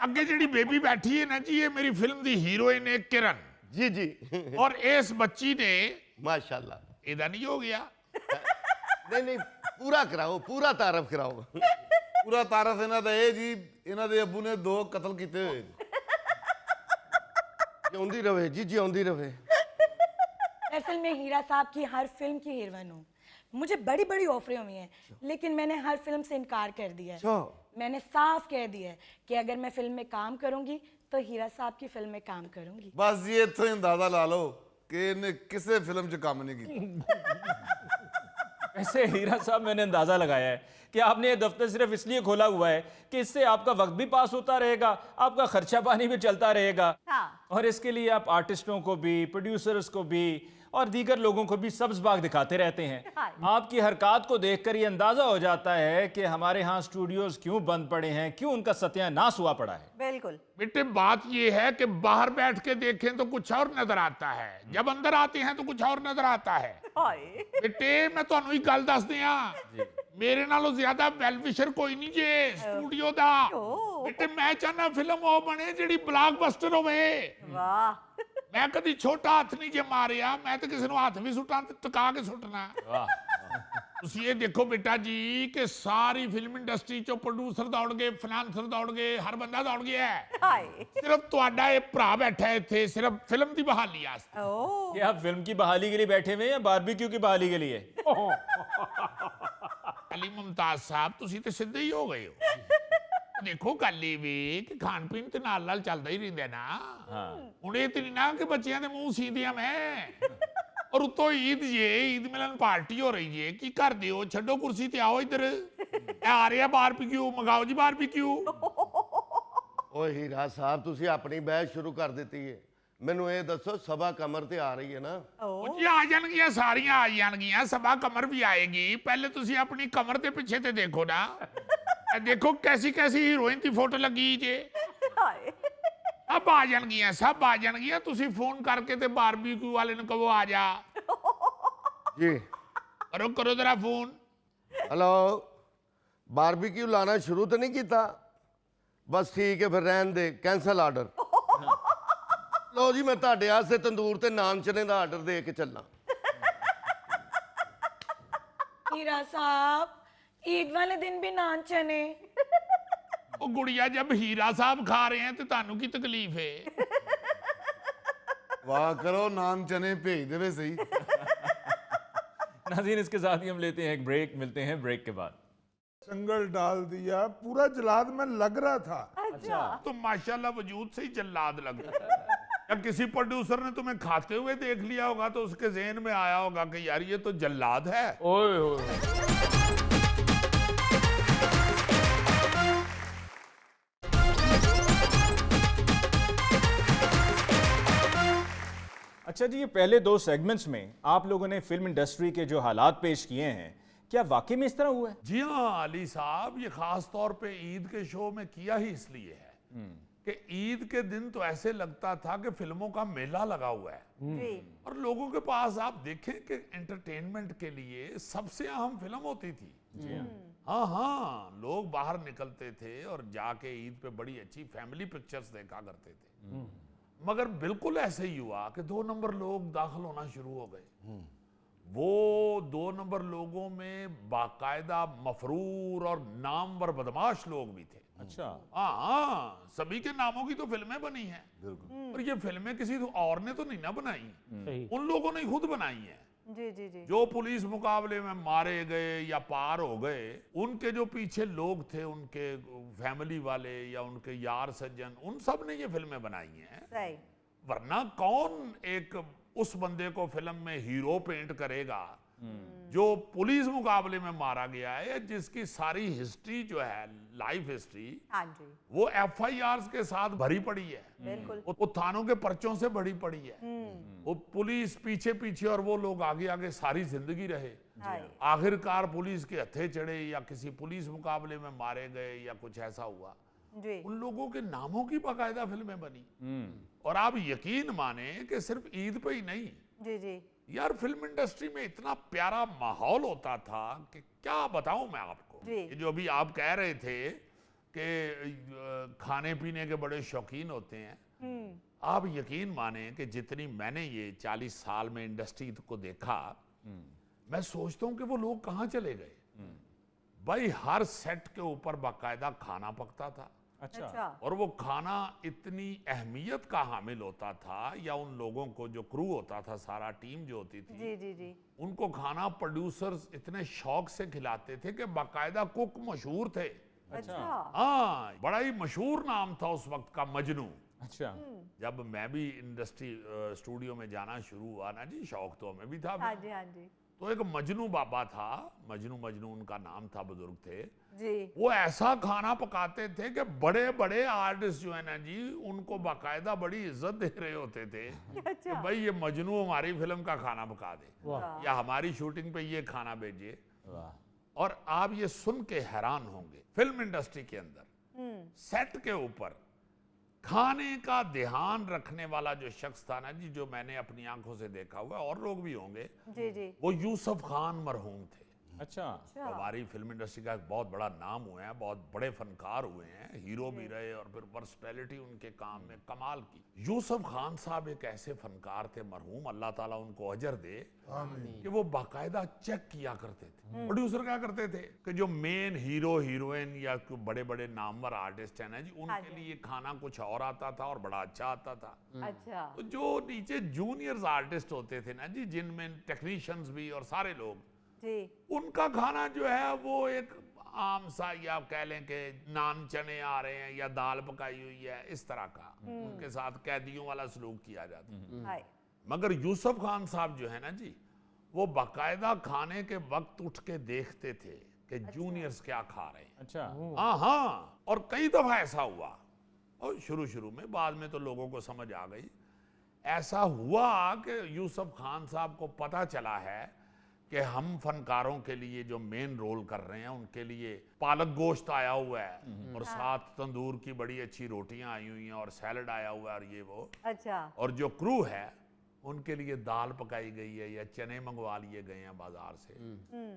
ਅੱਗੇ ਜਿਹੜੀ ਬੇਬੀ ਬੈਠੀ ਹੈ ਨਾ ਜੀ, ਇਹ ਮੇਰੀ ਫਿਲਮ ਦੀ ਹੀਰੋਇਨ ਹੈ ਕਿਰਨ, जी जी। ਔਰ ਇਸ ਬੱਚੀ ਨੇ माशाल्लाह। ਇਹਦਾ ਨਹੀਂ ਹੋ ਗਿਆ। नहीं नहीं, पूरा कराओ, पूरा तारफ कराओ। ਪੂਰਾ ਤਾਰਫ ਇਹਨਾਂ ਦਾ ਇਹ ਜੀ, ਇਹਨਾਂ ਦੇ ਅੱਬੂ ਨੇ 2 ਕਤਲ ਕੀਤੇ ਹੋਏ ਨੇ। जिਉਂਦੀ रहे जी, जिਉਂਦੀ रहे। दरअसल मैं हीरा साहब की हर फिल्म की हीरोइन हूँ। मुझे बड़ी बड़ी ऑफरें हुई हैं, लेकिन मैंने हर फिल्म से इनकार कर दिया है। अच्छा। मैंने साफ कह दिया है कि अगर मैं फिल्म में काम करूंगी तो हीरा साहब की फिल्म में काम करूंगी। ਬਸ ਜੀ ਇੱਥੋਂ ਹੀ ਅੰਦਾਜ਼ਾ ਲਾ ਲਓ ਕਿ ਇਹਨੇ ਕਿਸੇ ਫਿਲਮ 'ਚ ਕੰਮ ਨਹੀਂ ਕੀਤਾ। वैसे हीरा साहब, मैंने अंदाजा लगाया है कि आपने ये दफ्तर सिर्फ इसलिए खोला हुआ है कि इससे आपका वक्त भी पास होता रहेगा, आपका खर्चा पानी भी चलता रहेगा। और इसके लिए आप आर्टिस्टों को भी, प्रोड्यूसर्स को भी और दीगर लोगों को भी सब्ज बाग दिखाते रहते हैं। आपकी हरकत को देखकर ये अंदाजा हो जाता है कि हमारे यहाँ स्टूडियोज क्यों बंद पड़े हैं, क्यों उनका सत्यानाश हुआ पड़ा है। बिल्कुल। बेटे बात ये है कि बाहर बैठ के देखें तो कुछ और नजर आता है, जब अंदर आते हैं तो कुछ और नजर आता है। हाय। बेटे मैं ਤੁਹਾਨੂੰ ਇੱਕ ਗੱਲ ਦੱਸ ਦਿਆਂ, ਮੇਰੇ ਨਾਲੋਂ ਜ਼ਿਆਦਾ ਵੈਲਵਿਸ਼ਰ ਕੋਈ ਨਹੀਂ ਜੇ ਸਟੂਡੀਓ ਦਾ। ਬੇਟੇ ਮੈਂ ਚਾਹਨਾ ਫਿਲਮ ਉਹ ਬਣੇ ਜਿਹੜੀ ਬਲਾਕਬਸਟਰ ਹੋਵੇ। वाह। ਮੈਂ ਕਦੀ ਛੋਟਾ ਹੱਥ ਨਹੀਂ ਜੇ ਮਾਰਿਆ, ਮੈਂ ਤਾਂ ਕਿਸੇ ਨੂੰ ਹੱਥ ਵੀ ਸੁੱਟਾਂ ਤੇ ਟਿਕਾ ਕੇ ਸੁੱਟਣਾ। ਤੁਸੀਂ ਇਹ ਦੇਖੋ ਬੇਟਾ ਜੀ ਕਿ ਸਾਰੀ ਫਿਲਮ ਇੰਡਸਟਰੀ ਚੋਂ ਪ੍ਰੋਡਿਊਸਰ ਦੌੜ ਗਏ, ਫਾਈਨਾਂਸਰ ਦੌੜ ਗਏ, ਹਰ ਬੰਦਾ ਦੌੜ ਗਿਆ ਹੈ। हाय। ਸਿਰਫ ਤੁਹਾਡਾ ਇਹ ਭਰਾ ਬੈਠਾ ਹੈ ਇੱਥੇ ਸਿਰਫ ਫਿਲਮ ਦੀ ਬਹਾਲੀ ਵਾਸਤੇ। ओह। ये आप फिल्म की बहाली के लिए बैठे हुए हैं या बारबेक्यू की बहाली के लिए? ਅਲੀ ਮੁਮਤਾਜ਼ ਸਾਹਿਬ ਤੁਸੀਂ ਤੇ ਸਿੱਧੇ ਹੀ ਹੋ ਗਏ ਹੋ। ਦੇਖੋ ਗੱਲ ਇਹ ਵੀ ਕਿ ਖਾਣ ਪੀਣ ਤੇ ਨਾਲ ਨਾਲ ਚੱਲਦਾ ਹੀ ਰਹਿੰਦਾ ਨਾ। ਹੁਣ ਇਹ ਤੇ ਨਹੀਂ ਨਾ ਕਿ ਬੱਚਿਆਂ ਦੇ ਮੂੰਹ ਸੀਂਦਿਆਂ ਮੈਂ। ਔਰ ਉਤੋਂ ਈਦ ਜੇ ਈਦ ਮਿਲਨ ਪਾਰਟੀ ਹੋ ਰਹੀ ਜੇ, ਕੀ ਕਰਦੇ ਹੋ? ਛੱਡੋ ਕੁਰਸੀ ਤੇ ਆਓ ਇੱਧਰ, ਇਹ ਆ ਰਿਹਾ ਬਾਰਬੀਕਿਊ, ਮੰਗਾਓ ਜੀ ਬਾਰਬੀਕਿਊ। ਓ ਹੀਰਾ ਸਾਹਿਬ, ਤੁਸੀਂ ਆਪਣੀ ਬਹਿਸ ਸ਼ੁਰੂ ਕਰ ਦਿੱਤੀ ਹੈ। ਮੈਨੂੰ ਇਹ ਦੱਸੋ, ਸਭਾ ਕਮਰ ਤੇ ਆ ਰਹੀ ਹੈ ਨਾ? ਉਹ ਜੀ ਆ ਜਾਣਗੀਆਂ, ਸਾਰੀਆਂ ਆ ਜਾਣਗੀਆਂ, ਸਭਾ ਕਮਰ ਵੀ ਆਏਗੀ। ਪਹਿਲੇ ਤੁਸੀਂ ਆਪਣੀ ਕਮਰ ਦੇ ਪਿੱਛੇ ਤੇ ਦੇਖੋ ਨਾ, ਇਹ ਦੇਖੋ ਕੈਸੀ ਕੈਸੀ ਹੀਰੋਇਨ ਦੀ ਫੋਟੋ ਲੱਗੀ ਜੇ। हाय। ਸਭ ਆ ਜਾਣਗੀਆਂ, ਸਭ ਆ ਜਾਣਗੀਆਂ। ਤੁਸੀਂ ਫੋਨ ਕਰਕੇ ਤੇ ਬਾਰਬੀਕਿਊ ਵਾਲੇ ਨੂੰ ਕਹੋ ਆ ਜਾ। ਜੀ ਕਰੋ ਕਰੋ ਜਰਾ ਫੋਨ। हेलो, बारबेक्यू लाना शुरू तो नहीं किया? बस ठीक है, फिर रहन दे, कैंसल आर्डर। लो जी, मैं ਤੁਹਾਡੇ ਵਾਸਤੇ ਤੰਦੂਰ ਤੇ ਨਾਨ ਚਨੇ ਦਾ ਆਰਡਰ ਦੇ ਕੇ ਚੱਲਾਂ। हीरा साहब, ईद वाले दिन भी नान चने। ਉਹ ਗੁੜੀਆ ਜਬ ਹੀਰਾ ਸਾਹਿਬ ਖਾ ਰਹੇ हैं तो ਤੁਹਾਨੂੰ ਕੀ ਤਕਲੀਫ ਹੈ? ਵਾਹ ਕਰੋ, ਨਾਨ ਚਨੇ ਭੇਜ ਦੇਵੇ ਸਹੀ। नाज़रीन, इसके साथ ही हम लेते हैं एक ब्रेक, मिलते हैं ब्रेक के बाद। संगल डाल दिया, पूरा जलाद में लग रहा था। अच्छा। तो माशाल्लाह वजूद से ही जल्लाद लग रहा है। या किसी प्रोड्यूसर ने तुम्हें खाते हुए देख लिया होगा तो उसके ज़हन में आया होगा कि यार ये तो जल्लाद है। ओए होए। अच्छा जी, ये पहले 2 सेगमेंट्स में आप लोगों ने फिल्म इंडस्ट्री के जो हालात पेश किए हैं, क्या वाकई में इस तरह हुआ है? जी हाँ अली साहब, ये खास तौर पे ईद के शो में किया ही इसलिए है कि ईद के दिन तो ऐसे लगता था कि फिल्मों का मेला लगा हुआ है। जी। और लोगों के पास आप देखें कि एंटरटेनमेंट के लिए सबसे अहम फिल्म होती थी। हाँ हाँ, लोग बाहर निकलते थे और जाके ईद पे बड़ी अच्छी फैमिली पिक्चर्स देखा करते थे। मगर बिल्कुल ऐसे ही हुआ कि 2 नंबर लोग दाखिल होना शुरू हो गए। वो 2 नंबर लोगों में बाकायदा मफरूर और नामवर बदमाश लोग भी थे। अच्छा। हाँ, सभी के नामों की तो फिल्में बनी हैं, और ये फिल्में किसी और ने तो नहीं ना बनाई, सही। उन लोगों ने ही खुद बनाई हैं। जी जी जी। जो पुलिस मुकाबले में मारे गए या पार हो गए, उनके जो पीछे लोग थे, उनके फैमिली वाले या उनके यार सज्जन, उन सब ने ये फिल्में बनाई हैं। सही। वरना कौन एक उस बंदे को फिल्म में हीरो पेंट करेगा जो पुलिस मुकाबले में मारा गया है, जिसकी सारी हिस्ट्री जो है, लाइफ हिस्ट्री, हाँ जी। वो FIRs के साथ भरी पड़ी है, बिल्कुल। वो थानों के पर्चों से भरी पड़ी है, वो पुलिस पीछे पीछे और वो लोग आगे आगे सारी जिंदगी रहे, आखिरकार पुलिस के हत्थे चढ़े या किसी पुलिस मुकाबले में मारे गए या कुछ ऐसा हुआ। जी। उन लोगों के नामों की बाकायदा फिल्में बनी। और आप यकीन माने कि सिर्फ ईद पे ही नहीं, जी जी। यार फिल्म इंडस्ट्री में इतना प्यारा माहौल होता था कि क्या बताऊं मैं आपको। जी। ये जो अभी आप कह रहे थे कि खाने पीने के बड़े शौकीन होते हैं, आप यकीन माने कि जितनी मैंने ये 40 साल में इंडस्ट्री को देखा, मैं सोचता हूं कि वो लोग कहां चले गए। भाई हर सेट के ऊपर बाकायदा खाना पकता था। अच्छा। अच्छा। और वो खाना इतनी अहमियत का हामिल होता था, या उन लोगों को जो क्रू होता था, सारा टीम जो होती थी, जी जी जी। उनको खाना प्रोड्यूसर्स इतने शौक से खिलाते थे कि बाकायदा कुक मशहूर थे। अच्छा। हाँ, बड़ा ही मशहूर नाम था उस वक्त का, मजनू। अच्छा। जब मैं भी इंडस्ट्री स्टूडियो में जाना शुरू हुआ ना जी, शौक तो हमें भी था। हाँ जी हाँ जी। तो एक मजनू बाबा था, मजनू उनका नाम था, बुजुर्ग थे। जी। वो ऐसा खाना पकाते थे कि बड़े बड़े आर्टिस्ट जो है ना जी, उनको बाकायदा बड़ी इज्जत दे रहे होते थे कि अच्छा। भाई ये मजनू हमारी फिल्म का खाना पका दे, वाह। या हमारी शूटिंग पे ये खाना भेजिए। वाह। और आप ये सुन के हैरान होंगे, फिल्म इंडस्ट्री के अंदर सेट के ऊपर खाने का ध्यान रखने वाला जो शख्स था ना जी, जो मैंने अपनी आंखों से देखा हुआ है, और लोग भी होंगे, जी जी। वो यूसुफ खान मरहूम थे। अच्छा। अच्छा। हमारी फिल्म इंडस्ट्री का एक बहुत बड़ा नाम हुए हैं, बहुत बड़े फनकार हुए हैं, हीरो भी रहे, और फिर वर्सटैलिटी उनके काम में कमाल की। यूसुफ खान साहब एक ऐसे फनकार थे मरहूम, अल्लाह ताला उनको अजर दे, कि वो बाकायदा चेक किया करते थे। प्रोड्यूसर क्या करते थे कि जो मेन हीरो हीरोइन या बड़े बड़े नामवर आर्टिस्ट हैं ना जी, उनके लिए खाना कुछ और आता था और बड़ा अच्छा आता था। अच्छा। तो जो नीचे जूनियर्स आर्टिस्ट होते थे ना जी, जिनमें टेक्नीशियंस भी और सारे लोग, जी। उनका खाना जो है वो एक आम सा, या आप कह लें कि नान चने आ रहे हैं या दाल पकाई हुई है, इस तरह का उनके साथ कैदियों वाला सलूक किया जाता है। हाय। मगर यूसुफ खान साहब जो है ना जी, वो बाकायदा खाने के वक्त उठ के देखते थे कि जूनियर्स क्या खा रहे हैं। अच्छा। हाँ, और कई दफा ऐसा हुआ, और शुरू में, बाद में तो लोगों को समझ आ गई। ऐसा हुआ कि यूसुफ खान साहब को पता चला है कि हम फनकारों के लिए जो मेन रोल कर रहे हैं, उनके लिए पालक गोश्त आया हुआ है, और साथ तंदूर की बड़ी अच्छी रोटियां आई हुई हैं, और सैलड आया हुआ है, और ये वो। अच्छा। और जो क्रू है उनके लिए दाल पकाई गई है या चने मंगवा लिए गए हैं बाजार से।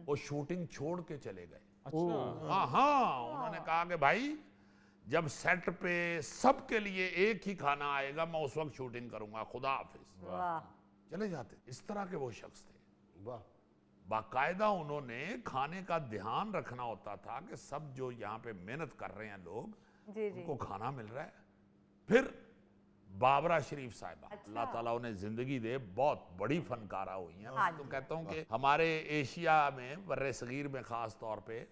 वो शूटिंग छोड़ के चले गए। अच्छा। हाँ, उन्होंने कहा कि भाई जब सेट पे सबके लिए एक ही खाना आएगा, मैं उस वक्त शूटिंग करूंगा, खुदा हाफिज। वाह। चले जाते। इस तरह के वो शख्स थे। वाह। बाकायदा उन्होंने खाने का ध्यान रखना होता था कि सब जो यहाँ पे मेहनत कर रहे हैं लोग, जी जी। उनको खाना मिल रहा है। फिर बाबरा शरीफ साहिबा, अल्लाह ताला उन्हें जिंदगी दे, बहुत बड़ी फनकारा हुई हैं। हाँ मैं तो जी। कहता हूँ कि हमारे एशिया में, बर्रे सगीर में ख़ास तौर पे,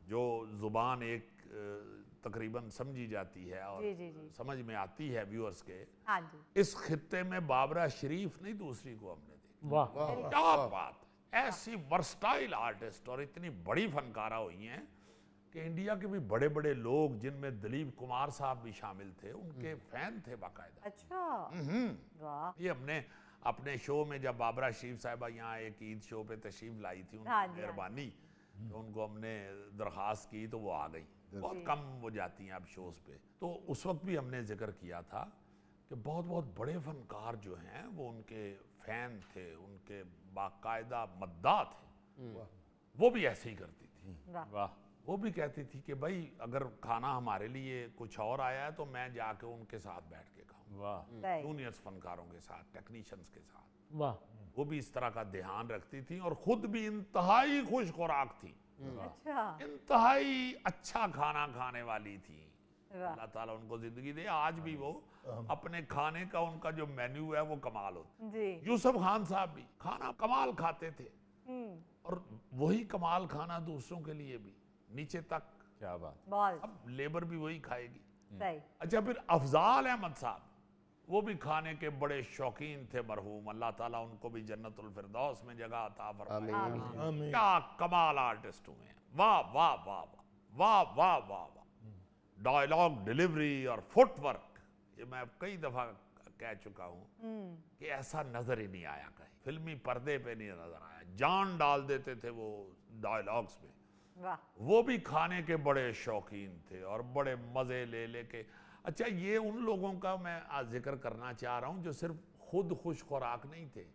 जो ज़ुबान एक तकरीबन समझी जाती है और जी जी जी। समझ में आती है व्यूअर्स के, हाँ जी। इस खित्ते में बाबरा शरीफ नहीं दूसरी को हमने देखी। वाह। क्या बात है, ऐसी वर्सटाइल आर्टिस्ट और इतनी बड़ी फनकारा हुई हैं कि इंडिया के भी बड़े बड़े लोग, जिनमें दिलीप कुमार साहब भी शामिल थे, उनके फैन थे बाकायदा। अच्छा। वाह। ये हमने अपने शो में, जब बाबरा शरीफ साहिबा यहाँ एक ईद शो पे तशरीफ लाई थी, हाँ उनकी जी, मेहरबानी, तो उनको हमने दरख्वास्त की तो वो आ गई। बहुत कम वो जाती हैं अब शोज पे। तो उस वक्त भी हमने जिक्र किया था कि बहुत बहुत बड़े फनकार जो हैं वो उनके फैन थे, उनके बाकायदा मद्दा थे। वो भी ऐसे ही करती थी। वाह। वो भी कहती थी कि भाई अगर खाना हमारे लिए कुछ और आया है तो मैं जाके उनके साथ बैठ के खाऊं, वाह। सही। जूनियर्स फनकारों के साथ, टेक्नीशियंस के साथ। वाह। वो भी इस तरह का ध्यान रखती थी और खुद भी इंतहाई खुश खुराक थी, अच्छा इंतहाई अच्छा खाना खाने वाली थी। वाह अल्लाह ताला उनको जिंदगी दे। आज भी वो अपने खाने का उनका जो मेन्यू है वो कमाल होता जी है। यूसुफ खान साहब भी खाना कमाल खाते थे और वही कमाल खाना दूसरों के लिए भी नीचे तक। क्या बात। बहुत अब लेबर भी वही खाएगी। सही अच्छा, फिर अफजाल अहमद साहब वो भी खाने के बड़े शौकीन थे मरहूम, अल्लाह ताला उनको भी जन्नतुल फिरदौस में जगह अता फरमाए। क्या कमाल आर्टिस्ट हुए हैं, वाह वाह वाह वाह वाह वाह वाह वाह। डायलॉग डिलीवरी और फुटवर्क, ये मैं कई दफा कह चुका हूं कि ऐसा नजर ही नहीं आया कहीं, फिल्मी पर्दे पे नहीं नजर आया। जान डाल देते थे वो डायलॉग्स में। वाह वो भी खाने के बड़े शौकीन थे और बड़े मजे ले लेके। अच्छा, ये उन लोगों का मैं आज जिक्र करना चाह रहा हूं जो सिर्फ खुद खुश खुराक नहीं थे,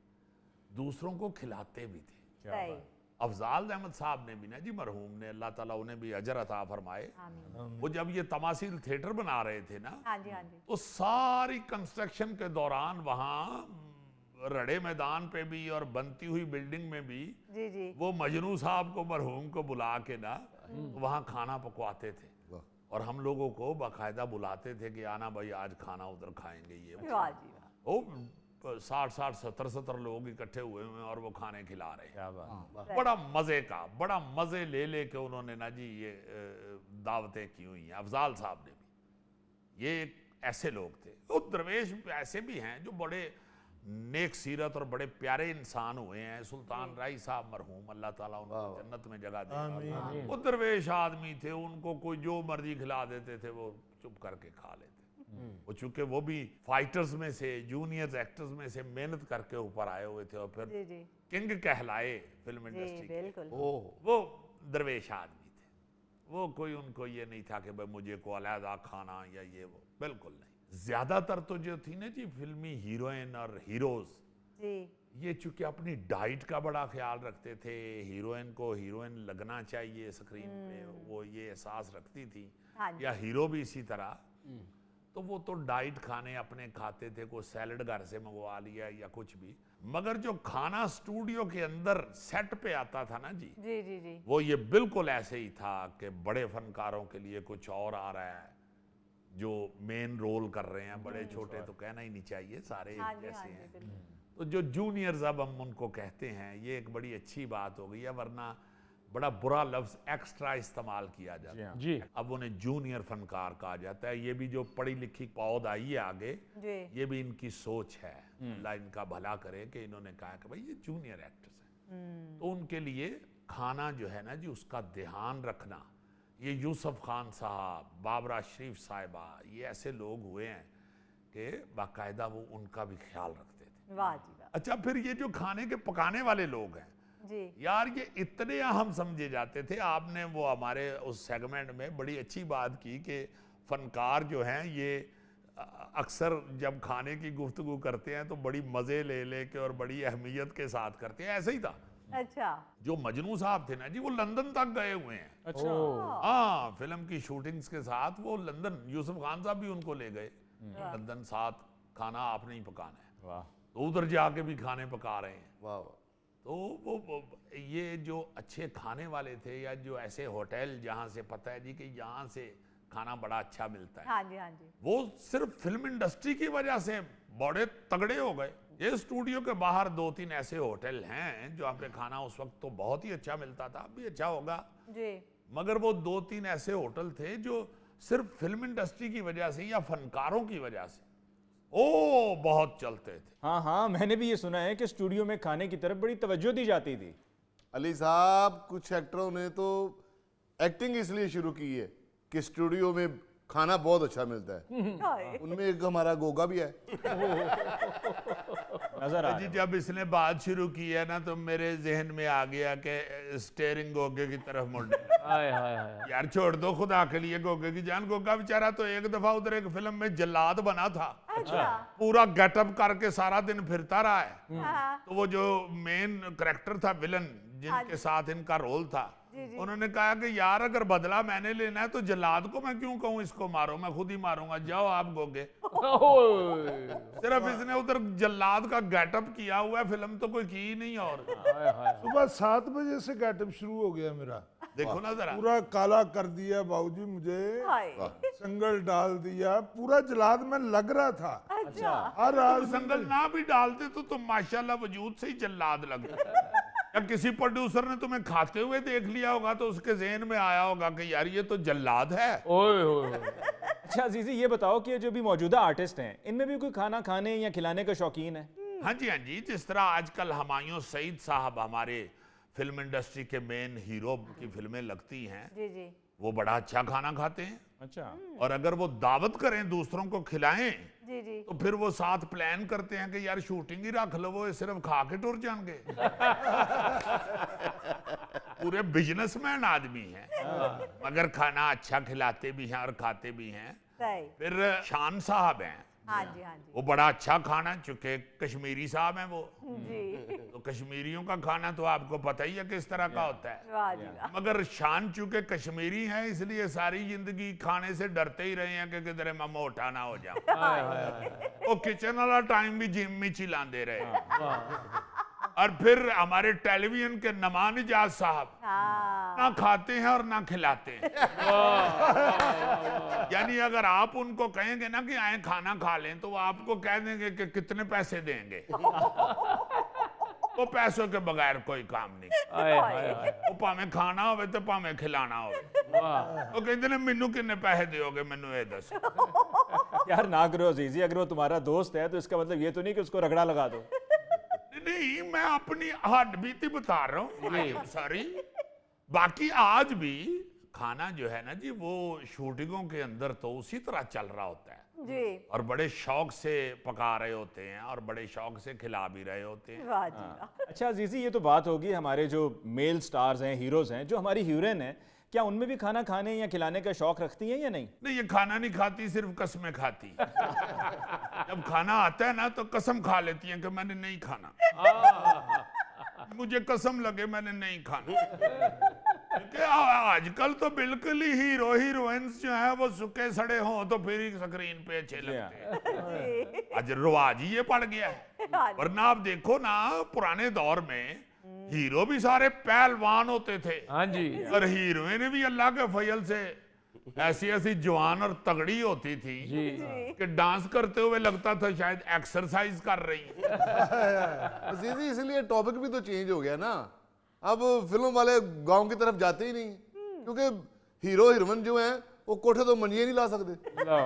दूसरों को खिलाते भी थे। सही अफजाल अहमद साहब ने भी ना जी मरहूम ने, अल्लाह ताला उन्हें भी अजर अता फरमाए, आमीन वो जब ये तमासील थिएटर बना रहे थे ना, हाँ जी हाँ जी तो सारी कंस्ट्रक्शन के दौरान वहां रड़े मैदान पे भी और बनती हुई बिल्डिंग में भी जी जी वो मजनू साहब को मरहूम को बुला के ना वहाँ खाना पकवाते थे और हम लोगों को बाकायदा बुलाते थे कि आना भाई आज खाना उधर खाएंगे। ये वाह जी वाह वो 60 70 लोग इकट्ठे हुए हैं और वो खाने खिला रहे हैं। क्या बात। बड़ा मजे का, बड़ा मजे ले लेके उन्होंने ना जी ये दावतें की हुई हैं। अफजाल साहब ने भी, ये एक ऐसे लोग थे। वो दरवेश ऐसे भी हैं जो बड़े नेक सीरत और बड़े प्यारे इंसान हुए हैं। सुल्तान राय साहब मरहूम, अल्लाह ताला उनको जन्नत में जगह दे। वो दरवेश आदमी थे, उनको कोई जो मर्जी खिला देते थे वो चुप करके खा लेते। वो चूंकि वो भी फाइटर्स में से, जूनियर एक्टर्स में से मेहनत करके ऊपर आए हुए थे और फिर जी जी किंग कहलाए फिल्म जी इंडस्ट्री के। बिल्कुल वो दरवेश आदमी थे। वो कोई उनको ये नहीं था कि भाई मुझे को अलहदा खाना या ये वो, बिल्कुल नहीं। ज्यादातर तो जो थी ना जी फिल्मी हीरोइन और हीरोज, जी ये चूंकि अपनी डाइट का बड़ा ख्याल रखते थे, हीरोइन को हीरोइन लगना चाहिए स्क्रीन पे, वो ये एहसास रखती थी, हाँ जी या हीरो भी इसी तरह, तो वो तो डाइट खाने अपने खाते थे, कोई सैलड घर से मंगवा लिया या कुछ भी। मगर जो खाना स्टूडियो के अंदर सेट पे आता था ना जी, जी जी जी वो ये बिल्कुल ऐसे ही था कि बड़े फनकारों के लिए कुछ और आ रहा है जो मेन रोल कर रहे हैं। बड़े छोटे तो कहना ही नहीं चाहिए, सारे हाँ जी जैसे हाँ जी हैं। बिल्कुल तो जो जूनियर्स अब हम उनको कहते हैं, ये एक बड़ी अच्छी बात हो गई है, वरना बड़ा बुरा लफ्ज एक्स्ट्रा इस्तेमाल किया जाता है। जी अब उन्हें जूनियर फनकार कहा जाता है। ये भी जो पढ़ी लिखी पौध आई है आगे, जी ये भी इनकी सोच है। अल्लाह इनका भला करे कि इन्होंने कहा कि भाई ये जूनियर एक्टर्स हैं, तो उनके लिए खाना जो है ना जी उसका ध्यान रखना। ये यूसुफ खान साहब, बाबरा शरीफ साहिबा, ये ऐसे लोग हुए हैं कि बाकायदा वो उनका भी ख्याल रखते थे। वाह जी वाह अच्छा, फिर ये जो खाने के पकाने वाले लोग हैं जी यार, ये इतने अहम समझे जाते थे। आपने वो हमारे उस सेगमेंट में बड़ी अच्छी बात की कि फनकार जो हैं ये अक्सर जब खाने की गुफ्तगू करते हैं तो बड़ी मज़े ले लेके और बड़ी अहमियत के साथ करते हैं। ऐसे ही था, अच्छा जो मजनू साहब थे ना जी, वो लंदन तक गए हुए हैं। अच्छा। हाँ, फिल्म की शूटिंग्स के साथ वो लंदन, यूसुफ खान साहब भी उनको ले गए लंदन, साथ खाना आपने ही पकाना है। वाह। तो उधर जाके भी खाने पका रहे हैं। वाह वाह तो वो ये जो अच्छे खाने वाले थे, या जो ऐसे होटल जहाँ से पता है जी कि यहाँ से खाना बड़ा अच्छा मिलता है, हाँ जी हाँ जी वो सिर्फ फिल्म इंडस्ट्री की वजह से बड़े तगड़े हो गए। ये स्टूडियो के बाहर 2-3 ऐसे होटल हैं जहाँ पे खाना उस वक्त तो बहुत ही अच्छा मिलता था, अब भी अच्छा होगा, जी मगर वो 2-3 ऐसे होटल थे जो सिर्फ फिल्म इंडस्ट्री की वजह से या फनकारों की वजह से बहुत चलते थे। हाँ हाँ, मैंने भी ये सुना है कि स्टूडियो में खाने की तरफ बड़ी तवज्जो दी जाती थी। अली साहब, कुछ एक्टरों ने तो एक्टिंग इसलिए शुरू की है कि स्टूडियो में खाना बहुत अच्छा मिलता है। हाय उनमें एक हमारा गोगा भी है। नजर आ जी रहा है। जब इसने बात शुरू की है ना, तो मेरे जहन में आ गया कि स्टेयरिंग गोगे की तरफ मुड़ने लगा। हाय हाय हाय यार छोड़ दो खुदा के लिए गोगे की जान। गोगा बेचारा तो एक दफा उधर एक फिल्म में जल्लाद बना था, अच्छा पूरा गेटअप करके सारा दिन फिरता रहा है। हाँ तो वो जो मेन करेक्टर था, विलन जिनके साथ इनका रोल था, उन्होंने कहा कि यार अगर बदला मैंने लेना है तो जल्लाद को मैं क्यों कहूँ इसको मारो, मैं खुद ही मारूंगा, जाओ आप गोगे। ओए, सिर्फ इसने उधर जल्लाद का गेटअप किया हुआ है, फिल्म तो कोई की ही नहीं। और हाय हाय सुबह 7 बजे से गेटअप शुरू हो गया मेरा, देखो ना जरा, पूरा काला कर दिया बाबूजी मुझे, हाय संगल डाल दिया, पूरा जलाद में लग रहा था। अच्छा हर आदमी संगल ना भी डालते तो तुम माशाल्लाह वजूद से ही जल्लाद लगते। या किसी प्रोड्यूसर ने तुम्हें खाते हुए देख लिया होगा तो उसके ज़हन में आया होगा कि यार ये तो जल्लाद है। ओए ओए। अच्छा अजीजी, ये बताओ कि जो भी मौजूदा आर्टिस्ट हैं इनमें भी कोई खाना खाने या खिलाने का शौकीन है? हाँ जी, जिस तरह आजकल हुमायूं सईद साहब हमारे फिल्म इंडस्ट्री के मेन हीरो की फिल्में लगती हैं, जी जी वो बड़ा अच्छा खाना खाते हैं। अच्छा, और अगर वो दावत करें, दूसरों को खिलाएं, जी जी तो फिर वो साथ प्लान करते हैं कि यार शूटिंग ही रख लो, वो सिर्फ खा के टुर जाएंगे। पूरे बिजनेसमैन आदमी हैं, मगर खाना अच्छा खिलाते भी हैं और खाते भी हैं। सही फिर शान साहब हैं, हाँ जी हाँ जी वो बड़ा अच्छा खाना, चूंकि कश्मीरी साहब हैं वो, जी तो कश्मीरियों का खाना तो आपको पता ही है किस तरह का होता है। वाह जी वाह मगर शान चूंकि कश्मीरी है, इसलिए सारी जिंदगी खाने से डरते ही रहे हैं कि किधर मैं मोटा ना हो जाऊं। हाय हाय हाय। वो किचन वाला टाइम भी जिम में चिल्लाते रहे। और फिर हमारे टेलीविजन के नमान इजाज साहब हाँ ना खाते हैं और ना खिलाते हैं। यानी अगर आप उनको कहेंगे ना कि आए खाना खा लें, तो वो आपको कह देंगे कि कितने पैसे देंगे। वो पैसों के बगैर कोई काम नहीं। हाय हाय हाय। वो भावें खाना होवे तो भावें खिलाना होवे। वाह। वो कहते ने मैनू कितने पैसे दोगे, मैनू ये दस। यार ना करो अजीजी, अगर वो तुम्हारा दोस्त है तो इसका मतलब ये तो नहीं कि उसको रगड़ा लगा दो। नहीं, मैं अपनी हड्डबीती बता रहा हूँ, सॉरी। बाकी आज भी खाना जो है ना जी, वो शूटिंगों के अंदर तो उसी तरह चल रहा होता है, जी और बड़े शौक से पका रहे होते हैं और बड़े शौक से खिला भी रहे होते हैं। वाह जी वाह अच्छा अजीजी, ये तो बात होगी हमारे जो मेल स्टार्स हैं, हीरोज हैं, जो हमारी हीरोइन है, क्या उनमें भी खाना खाने या खिलाने का शौक रखती हैं या नहीं? नहीं, ये खाना नहीं खाती, सिर्फ कसमें खाती। जब खाना आता है ना तो कसम खा लेती हैं कि मैंने नहीं खाना, मुझे कसम लगे मैंने नहीं खाना। क्योंकि आजकल तो बिल्कुल ही हीरो हीरोइंस जो है वो सूखे सड़े हों तो फिर ही स्क्रीन पे अच्छे लगते हैं। आज रिवाज ही ये पड़ गया है। हाँ जी। वरना आप देखो ना, पुराने दौर में हीरो भी सारे पहलवान होते थे, हाँ जी। और हीरोइन भी अल्लाह के फजल से ऐसी ऐसी जवान और तगड़ी होती थी जी कि डांस करते हुए लगता था शायद एक्सरसाइज कर रही हैं। अजीजी, इसलिए टॉपिक भी तो चेंज हो गया ना। अब फिल्म वाले गांव की तरफ जाते ही नहीं, क्योंकि हीरो हीरोइन जो हैं वो कोठे तो मंजिए नहीं ला सकते। लो।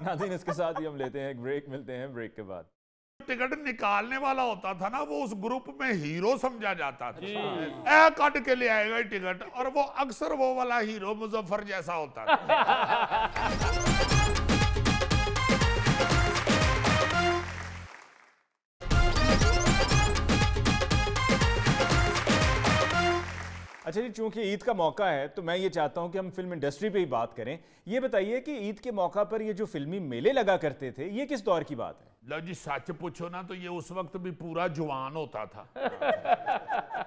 नाज़रीन, इसके साथ ही हम लेते हैं एक ब्रेक, मिलते हैं ब्रेक के बाद। टिकट निकालने वाला होता था ना, वो उस ग्रुप में हीरो समझा जाता था। ए काट के ले आएगा ये टिकट, और वो अक्सर वो वाला हीरो मुजफ्फर जैसा होता था। अच्छा जी, चूंकि ईद का मौका है तो मैं ये चाहता हूं कि हम फिल्म इंडस्ट्री पे ही बात करें। ये बताइए कि ईद के मौका पर ये जो फिल्मी मेले लगा करते थे, ये किस दौर की बात है? लो जी, सच पूछो ना तो ये उस वक्त भी पूरा जवान होता था।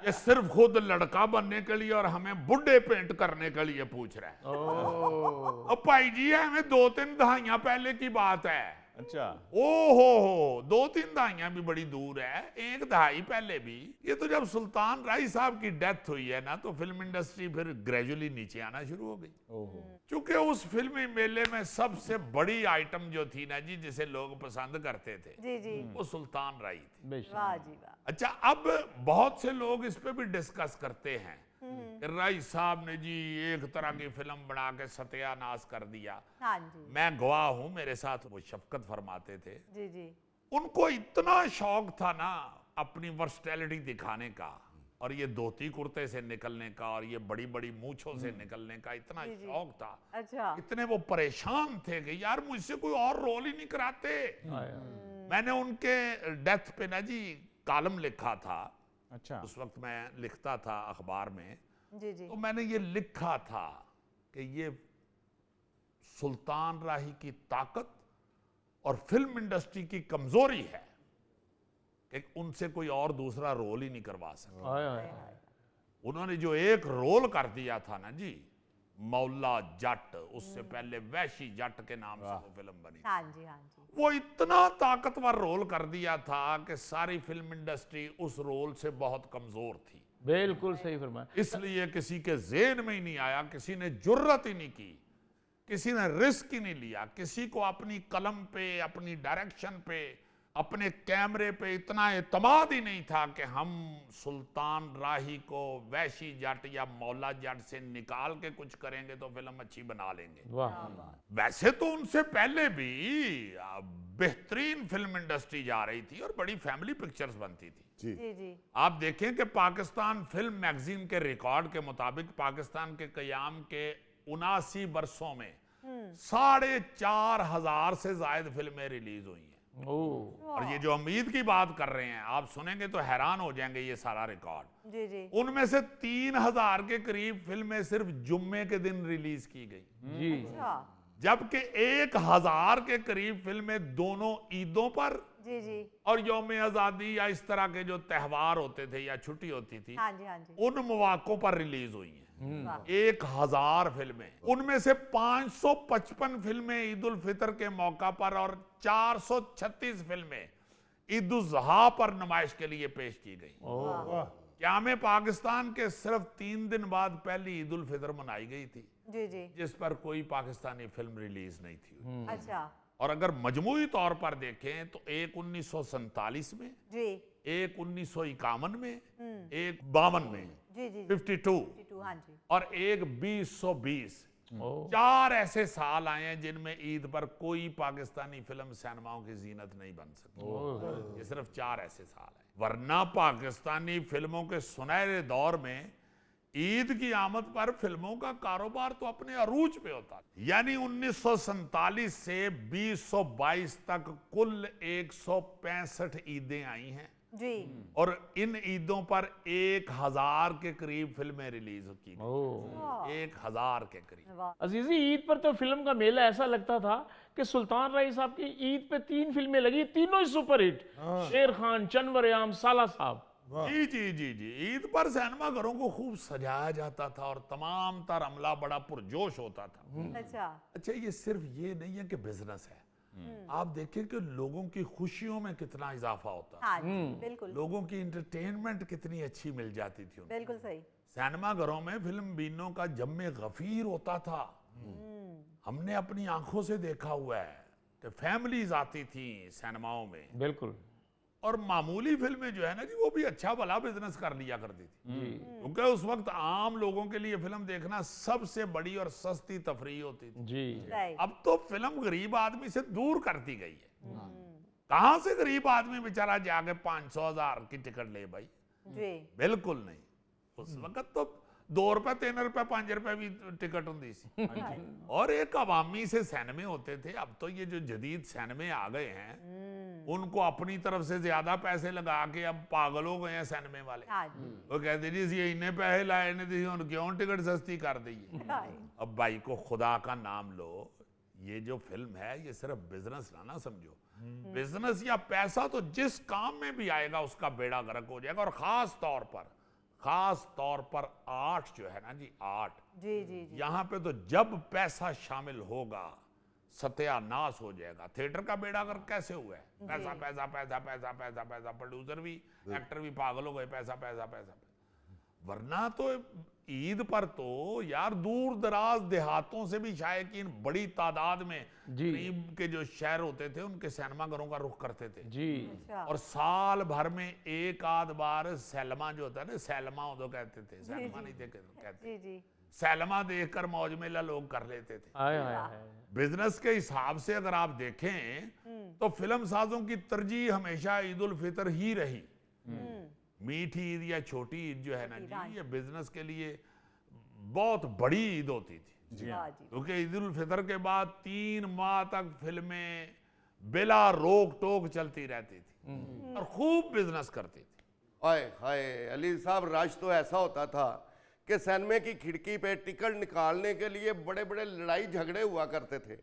ये सिर्फ खुद लड़का बनने के लिए और हमें बुढ़े पेंट करने के लिए पूछ रहा है। अब भाई जी, हमें 2-3 दहाइयां पहले की बात है। अच्छा, ओ हो 2-3 दहाइयां भी बड़ी दूर है, 1 दहाई पहले भी। ये तो जब सुल्तान राय साहब की डेथ हुई है ना, तो फिल्म इंडस्ट्री फिर ग्रेजुअली नीचे आना शुरू हो गई। क्योंकि उस फिल्मी मेले में सबसे बड़ी आइटम जो थी ना जी, जिसे लोग पसंद करते थे, जी जी वो सुल्तान राय थी। बेशक। वाह जी वाह अच्छा, अब बहुत से लोग इस पे भी डिस्कस करते हैं कि राय साहब ने जी एक तरह की फिल्म बना के सत्यानाश कर दिया। हाँ जी मैं गवाह हूं, मेरे साथ वो शफकत फरमाते थे। जी जी उनको इतना शौक था ना अपनी वर्सटैलिटी दिखाने का, और ये धोती कुर्ते से निकलने का, और ये बड़ी बड़ी मूंछों से निकलने का इतना जी, जी। शौक था। अच्छा इतने वो परेशान थे कि यार मुझसे कोई और रोल ही नहीं कराते। मैंने उनके डेथ पे ना जी कॉलम लिखा था। अच्छा, उस वक्त मैं लिखता था अखबार में, जी जी तो मैंने ये लिखा था कि ये सुल्तान राही की ताकत और फिल्म इंडस्ट्री की कमजोरी है कि उनसे कोई और दूसरा रोल ही नहीं करवा सकता। हाय हाय। उन्होंने जो एक रोल कर दिया था ना जी, मौला जट, उससे पहले वैशी जट के नाम से वो फिल्म बनी। हाँ जी, हाँ जी। वो इतना ताकतवर रोल कर दिया था कि सारी फिल्म इंडस्ट्री उस रोल से बहुत कमजोर थी। बिल्कुल सही फरमाया। इसलिए किसी के ज़हन में ही नहीं आया, किसी ने जुर्रत ही नहीं की, किसी ने रिस्क ही नहीं लिया, किसी को अपनी कलम पे, अपनी डायरेक्शन पे, अपने कैमरे पे इतना एतमाद ही नहीं था कि हम सुल्तान राही को वैशी जट या मौला जट से निकाल के कुछ करेंगे तो फिल्म अच्छी बना लेंगे। वाह। वैसे तो उनसे पहले भी बेहतरीन फिल्म इंडस्ट्री जा रही थी और बड़ी फैमिली पिक्चर्स बनती थी। जी जी। आप देखें कि पाकिस्तान फिल्म मैगजीन के रिकॉर्ड के मुताबिक पाकिस्तान के कयाम के 79 वर्षों में 4,500 से ज्यादा फिल्में रिलीज हुई हैं। और ये जो उम्मीद की बात कर रहे हैं, आप सुनेंगे तो हैरान हो जाएंगे ये सारा रिकॉर्ड। जी जी। उनमें से 3,000 के करीब फिल्में सिर्फ जुम्मे के दिन रिलीज की गई, जी। अच्छा। जबकि 1,000 के करीब फिल्में दोनों ईदों पर जी जी। और यौम आजादी या इस तरह के जो त्यौहार होते थे या छुट्टी होती थी, हाँ जी, हाँ जी। उन मौकों पर रिलीज हुई हैं। वाह। 1,000 फिल्में, उनमें से 555 फिल्में ईद उल फितर के मौका पर और 436 फिल्में ईद उल ज़ुहा पर नुमाइश के लिए पेश की गई। क़याम पाकिस्तान के सिर्फ 3 दिन बाद पहली ईद उल फितर मनाई गई थी, जी जी। जिस पर कोई पाकिस्तानी फिल्म रिलीज नहीं थी। अच्छा। और अगर मजमूई तौर पर देखें तो एक 1947 में, जी एक 1951 में, एक 52 में, जी जी। 52 हाँ जी। और एक 2020। 4 ऐसे साल आए हैं जिनमें ईद पर कोई पाकिस्तानी फिल्म सिनेमाओं की जीनत नहीं बन सकती। ये सिर्फ 4 ऐसे साल हैं, वरना पाकिस्तानी फिल्मों के सुनहरे दौर में ईद की आमद पर फिल्मों का कारोबार तो अपने अरूज पे होता था। यानी 1947 से 2022 तक कुल 165 ईदें आई हैं जी। और इन ईदों पर 1,000 के करीब फिल्में रिलीज की गई। 1,000 के करीब। वाह। अजीजी, ईद पर तो फिल्म का मेला ऐसा लगता था कि सुल्तान राही साहब की ईद पे 3 फिल्में लगी, तीनों ही सुपरहिट। शेर खान, चंदवरयाम, साला साहब। जी जी जी जी। ईद पर सिनेमा घरों को खूब सजाया जाता था और तमाम तर अमला बड़ा पुरजोश होता था। अच्छा। अच्छा, ये सिर्फ ये नहीं है कि बिजनेस है, आप देखें कि लोगों की खुशियों में कितना इजाफा होता है। हाँ जी, बिल्कुल लोगों की इंटरटेनमेंट कितनी अच्छी मिल जाती थी उन्हें। बिल्कुल सही। सिनेमा घरों में फिल्म बीनों का जम्मे गफीर होता था। हमने अपनी आंखों से देखा हुआ है कि फैमिलीज आती थी सिनेमाओं में, बिल्कुल। और मामूली फिल्में जो है ना जी, वो भी अच्छा भला बिजनेस कर लिया करती थी, क्योंकि उस वक्त आम लोगों के लिए फिल्म देखना सबसे बड़ी और सस्ती तफरीह होती थी। जी। राइट। अब तो फिल्म गरीब आदमी से दूर करती गई है। कहां से गरीब आदमी बेचारा जाके 500,000 की टिकट ले भाई? जी। बिल्कुल नहीं। उस वक्त तो 2 रुपए, 3 रुपए, 5 रुपए भी टिकट होती थी। और एक अवामी से सिनेमे होते थे। अब तो ये जो जदीद सिनेमे आ गए हैं, उनको अपनी तरफ से ज्यादा पैसे लगा के अब पागल हो गए हैं सिनेमे वाले। हाँ जी। वो कहते जी ये इन्ने पैसे लाए ने तो क्यों टिकट सस्ती कर दी। अब भाई को खुदा का नाम लो, ये जो फिल्म है ये सिर्फ बिजनेस ना समझो। बिजनेस या पैसा तो जिस काम में भी आएगा उसका बेड़ा गर्क हो जाएगा। और खास तौर पर आर्ट जो है ना जी, आर्ट, जी जी जी। यहां पे तो जब पैसा शामिल होगा सत्यानाश हो जाएगा। थिएटर का बेड़ा गर्क कैसे हुआ है? पैसा पैसा पैसा पैसा पैसा पैसा, प्रोड्यूसर भी एक्टर भी पागल हो गए, पैसा पैसा पैसा। वरना तो ईद पर तो यार दूर दराज देहातों से भी शायकीन बड़ी तादाद में करीब के जो शहर होते थे उनके सिनेमा घरों का रुख करते थे जी। अच्छा। और साल भर में एक आध बार सैलमा जो होता है ना, सैलमा उदो कहते थे, सैलमा नहीं थे कहते, जी जी। सैलमा देखकर मौज मेला लोग कर लेते थे। आए हाय हाय। बिजनेस के हिसाब से अगर आप देखें तो फिल्म साजों की तरजीह हमेशा ईद उल फितर ही रही। मीठी ईद या छोटी ईद जो है ना जी, ये बिजनेस के लिए बहुत बड़ी ईद होती थी। वाह जी। क्योंकि ईद उल फितर के बाद 3 माह तक फिल्में बिला रोक टोक चलती रहती थी और खूब बिजनेस करती थी। हाय हाय अली साहब, रश तो ऐसा होता था कि सिनेमा की खिड़की पे टिकट निकालने के लिए बड़े बड़े लड़ाई झगड़े हुआ करते थे,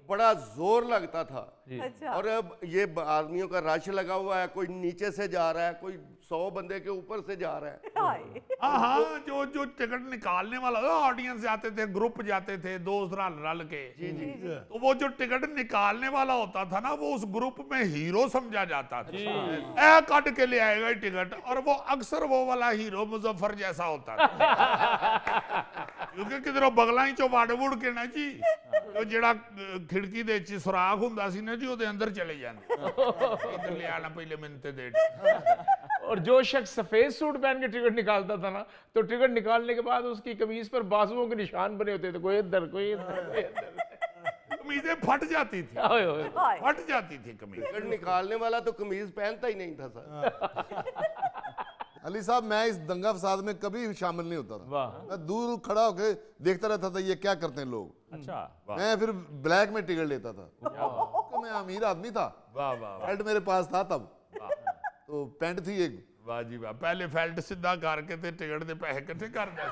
बड़ा जोर लगता था। अच्छा। और अब ये आदमियों का रश लगा हुआ है, कोई नीचे से जा रहा है, कोई 100 बंदे के ऊपर से जा रहा है। हाय। हाँ हाँ, जो टिकट निकालने वाला था, ऑडियंस जाते थे, ग्रुप जाते थे, दोस्त रल रल के। तो वो जो टिकट निकालने वाला होता था ना, वो उस ग्रुप में हीरो समझा जाता था। ए काट के ले आएगा ये टिकट, और वो अक्सर वो वाला हीरो मुजफ्फर जैसा होता था। क्योंकि किधरों बगला ही चो वड़ वुड़ के ना जी, तो जेड़ा खिड़की दे च सुराख हुंदा सी ना जी, ओदे अंदर चले जांदे। इधर ले आना पहले मिनते दे। और जो शख्स सफेद सूट पहन के टिकट निकालता था ना, तो टिकट निकालने के बाद उसकी कमीज पर बाजुओं के निशान बने होते थे, कोई इधर कोई इधर कोई इधर। कमीजें फट जाती थी, ओए ओए। हाय। फट जाती थी कमीज। टिकट निकालने वाला तो कमीज पहनता ही नहीं था सर। अली साहब, मैं इस दंगा फसाद में कभी शामिल नहीं होता था। वाह। मैं दूर खड़ा होकर देखता रहता था ये क्या करते हैं लोग। अच्छा, मैं फिर ब्लैक में टिकट लेता था, क्योंकि मैं अमीर आदमी था। वाह वाह वाह बेल्ट मेरे पास था तब, तो पैंट थी एक। वाह जी वाह। पहले फैल्ट सीधा करके ते टिकट दे पैसे इकट्ठे कर दे,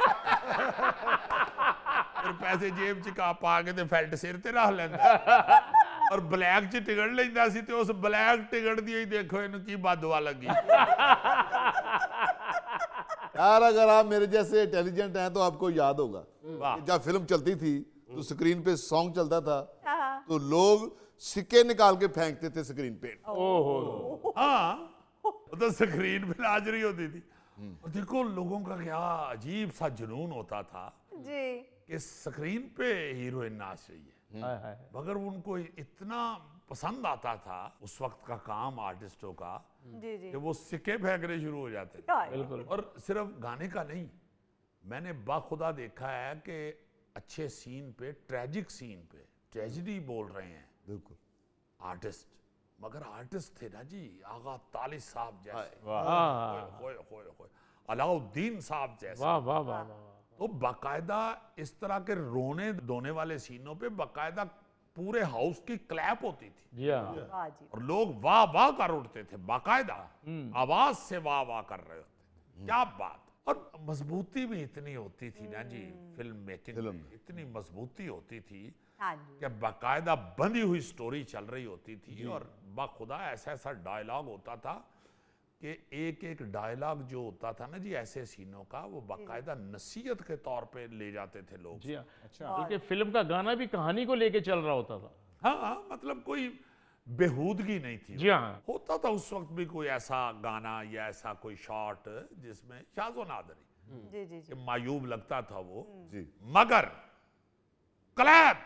फिर पैसे जेब च का पा के ते फैल्ट सिर ते रख लेंदा, और ब्लैक च टिकट लेंदा सी, ते उस ब्लैक टिकट दी ही देखो इन्हू की बददुआ लगी। यार, अगर आप मेरे जैसे इंटेलिजेंट हैं तो आपको याद होगा वाह। कि जब फिल्म चलती थी तो स्क्रीन पे सॉन्ग चलता था, हाँ। तो लोग सिक्के निकाल के फेंकते थे स्क्रीन पे। हाँ, वो तो स्क्रीन पे नाच रही होती थी। और देखो लोगों का क्या अजीब सा जुनून होता था जी। कि स्क्रीन पे हीरोइन नाच रही है, हाय हाय। मगर उनको इतना पसंद आता था उस वक्त का काम आर्टिस्टों का, जी जी। कि वो सिक्के फेंकने शुरू हो जाते थे। हाय। बिल्कुल। और सिर्फ गाने का नहीं, मैंने बाखुदा देखा है कि अच्छे सीन पे, ट्रेजिक सीन पे ट्रेजिडी बोल रहे हैं बिल्कुल। आर्टिस्ट, मगर आर्टिस्ट थे ना जी आगा तालिब साहब जैसे, वाह होए होए होए, अलाउद्दीन साहब जैसे। वाह वाह वाह वाह। तो बाकायदा इस तरह के रोने धोने वाले सीनों पे बाकायदा पूरे हाउस की क्लैप होती थी, जी हाँ। वाह जी। और लोग वाह वाह कर उठते थे, बाकायदा आवाज से वाह वाह कर रहे होते थे। क्या बात। और मजबूती भी इतनी होती थी ना जी, फिल्म मेकिंग में इतनी मजबूती होती थी हाँ जी। कि बाकायदा बंधी हुई स्टोरी चल रही होती थी, और बाखुदा ऐसा ऐसा डायलॉग होता था कि एक एक डायलॉग जो होता था ना जी ऐसे सीनों का, वो बाकायदा नसीहत के तौर पे ले जाते थे लोग। जी हाँ। अच्छा, बल्कि फिल्म का गाना भी कहानी को लेके चल रहा होता था। हाँ, मतलब कोई बेहूदगी नहीं थी। जी हाँ। होता था उस वक्त भी कोई ऐसा गाना या ऐसा कोई शॉट जिसमें शाज़ो नादरी जी जी जी। कि मायूब लगता था वो जी। मगर क्लैप,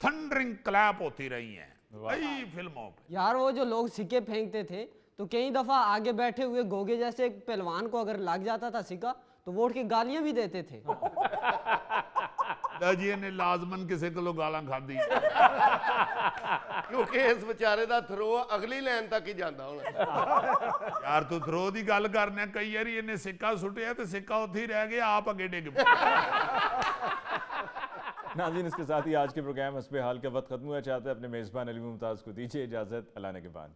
थंडरिंग क्लैप होती रही हैं कई फिल्मों पे। यार, वो जो लोग सिक्के फेंकते थे, तो कई दफा आगे बैठे हुए गोगे जैसे एक पहलवान को अगर लग जाता था सिक्का, तो वो उठ के गालियां भी देते थे। जी ने लाजमन किसी को गालां खादी, क्योंकि इस बेचारे दा थ्रो अगली लाइन तक ही जांदा होना। यार तू थ्रो दी गल करने, कई बारी इन्हें सिक्का सुटिया तो सिक्का उत्थे ही रह गया, आप अगे डिग पे। नाज़रीन, इसके साथ ही आज के प्रोग्राम हस्बे हाल का वक्त खत्म हुआ। चाहते हैं अपने मेज़बान अली मुमताज़ को दीजिए इजाज़त। अल्लाह ने के बाद।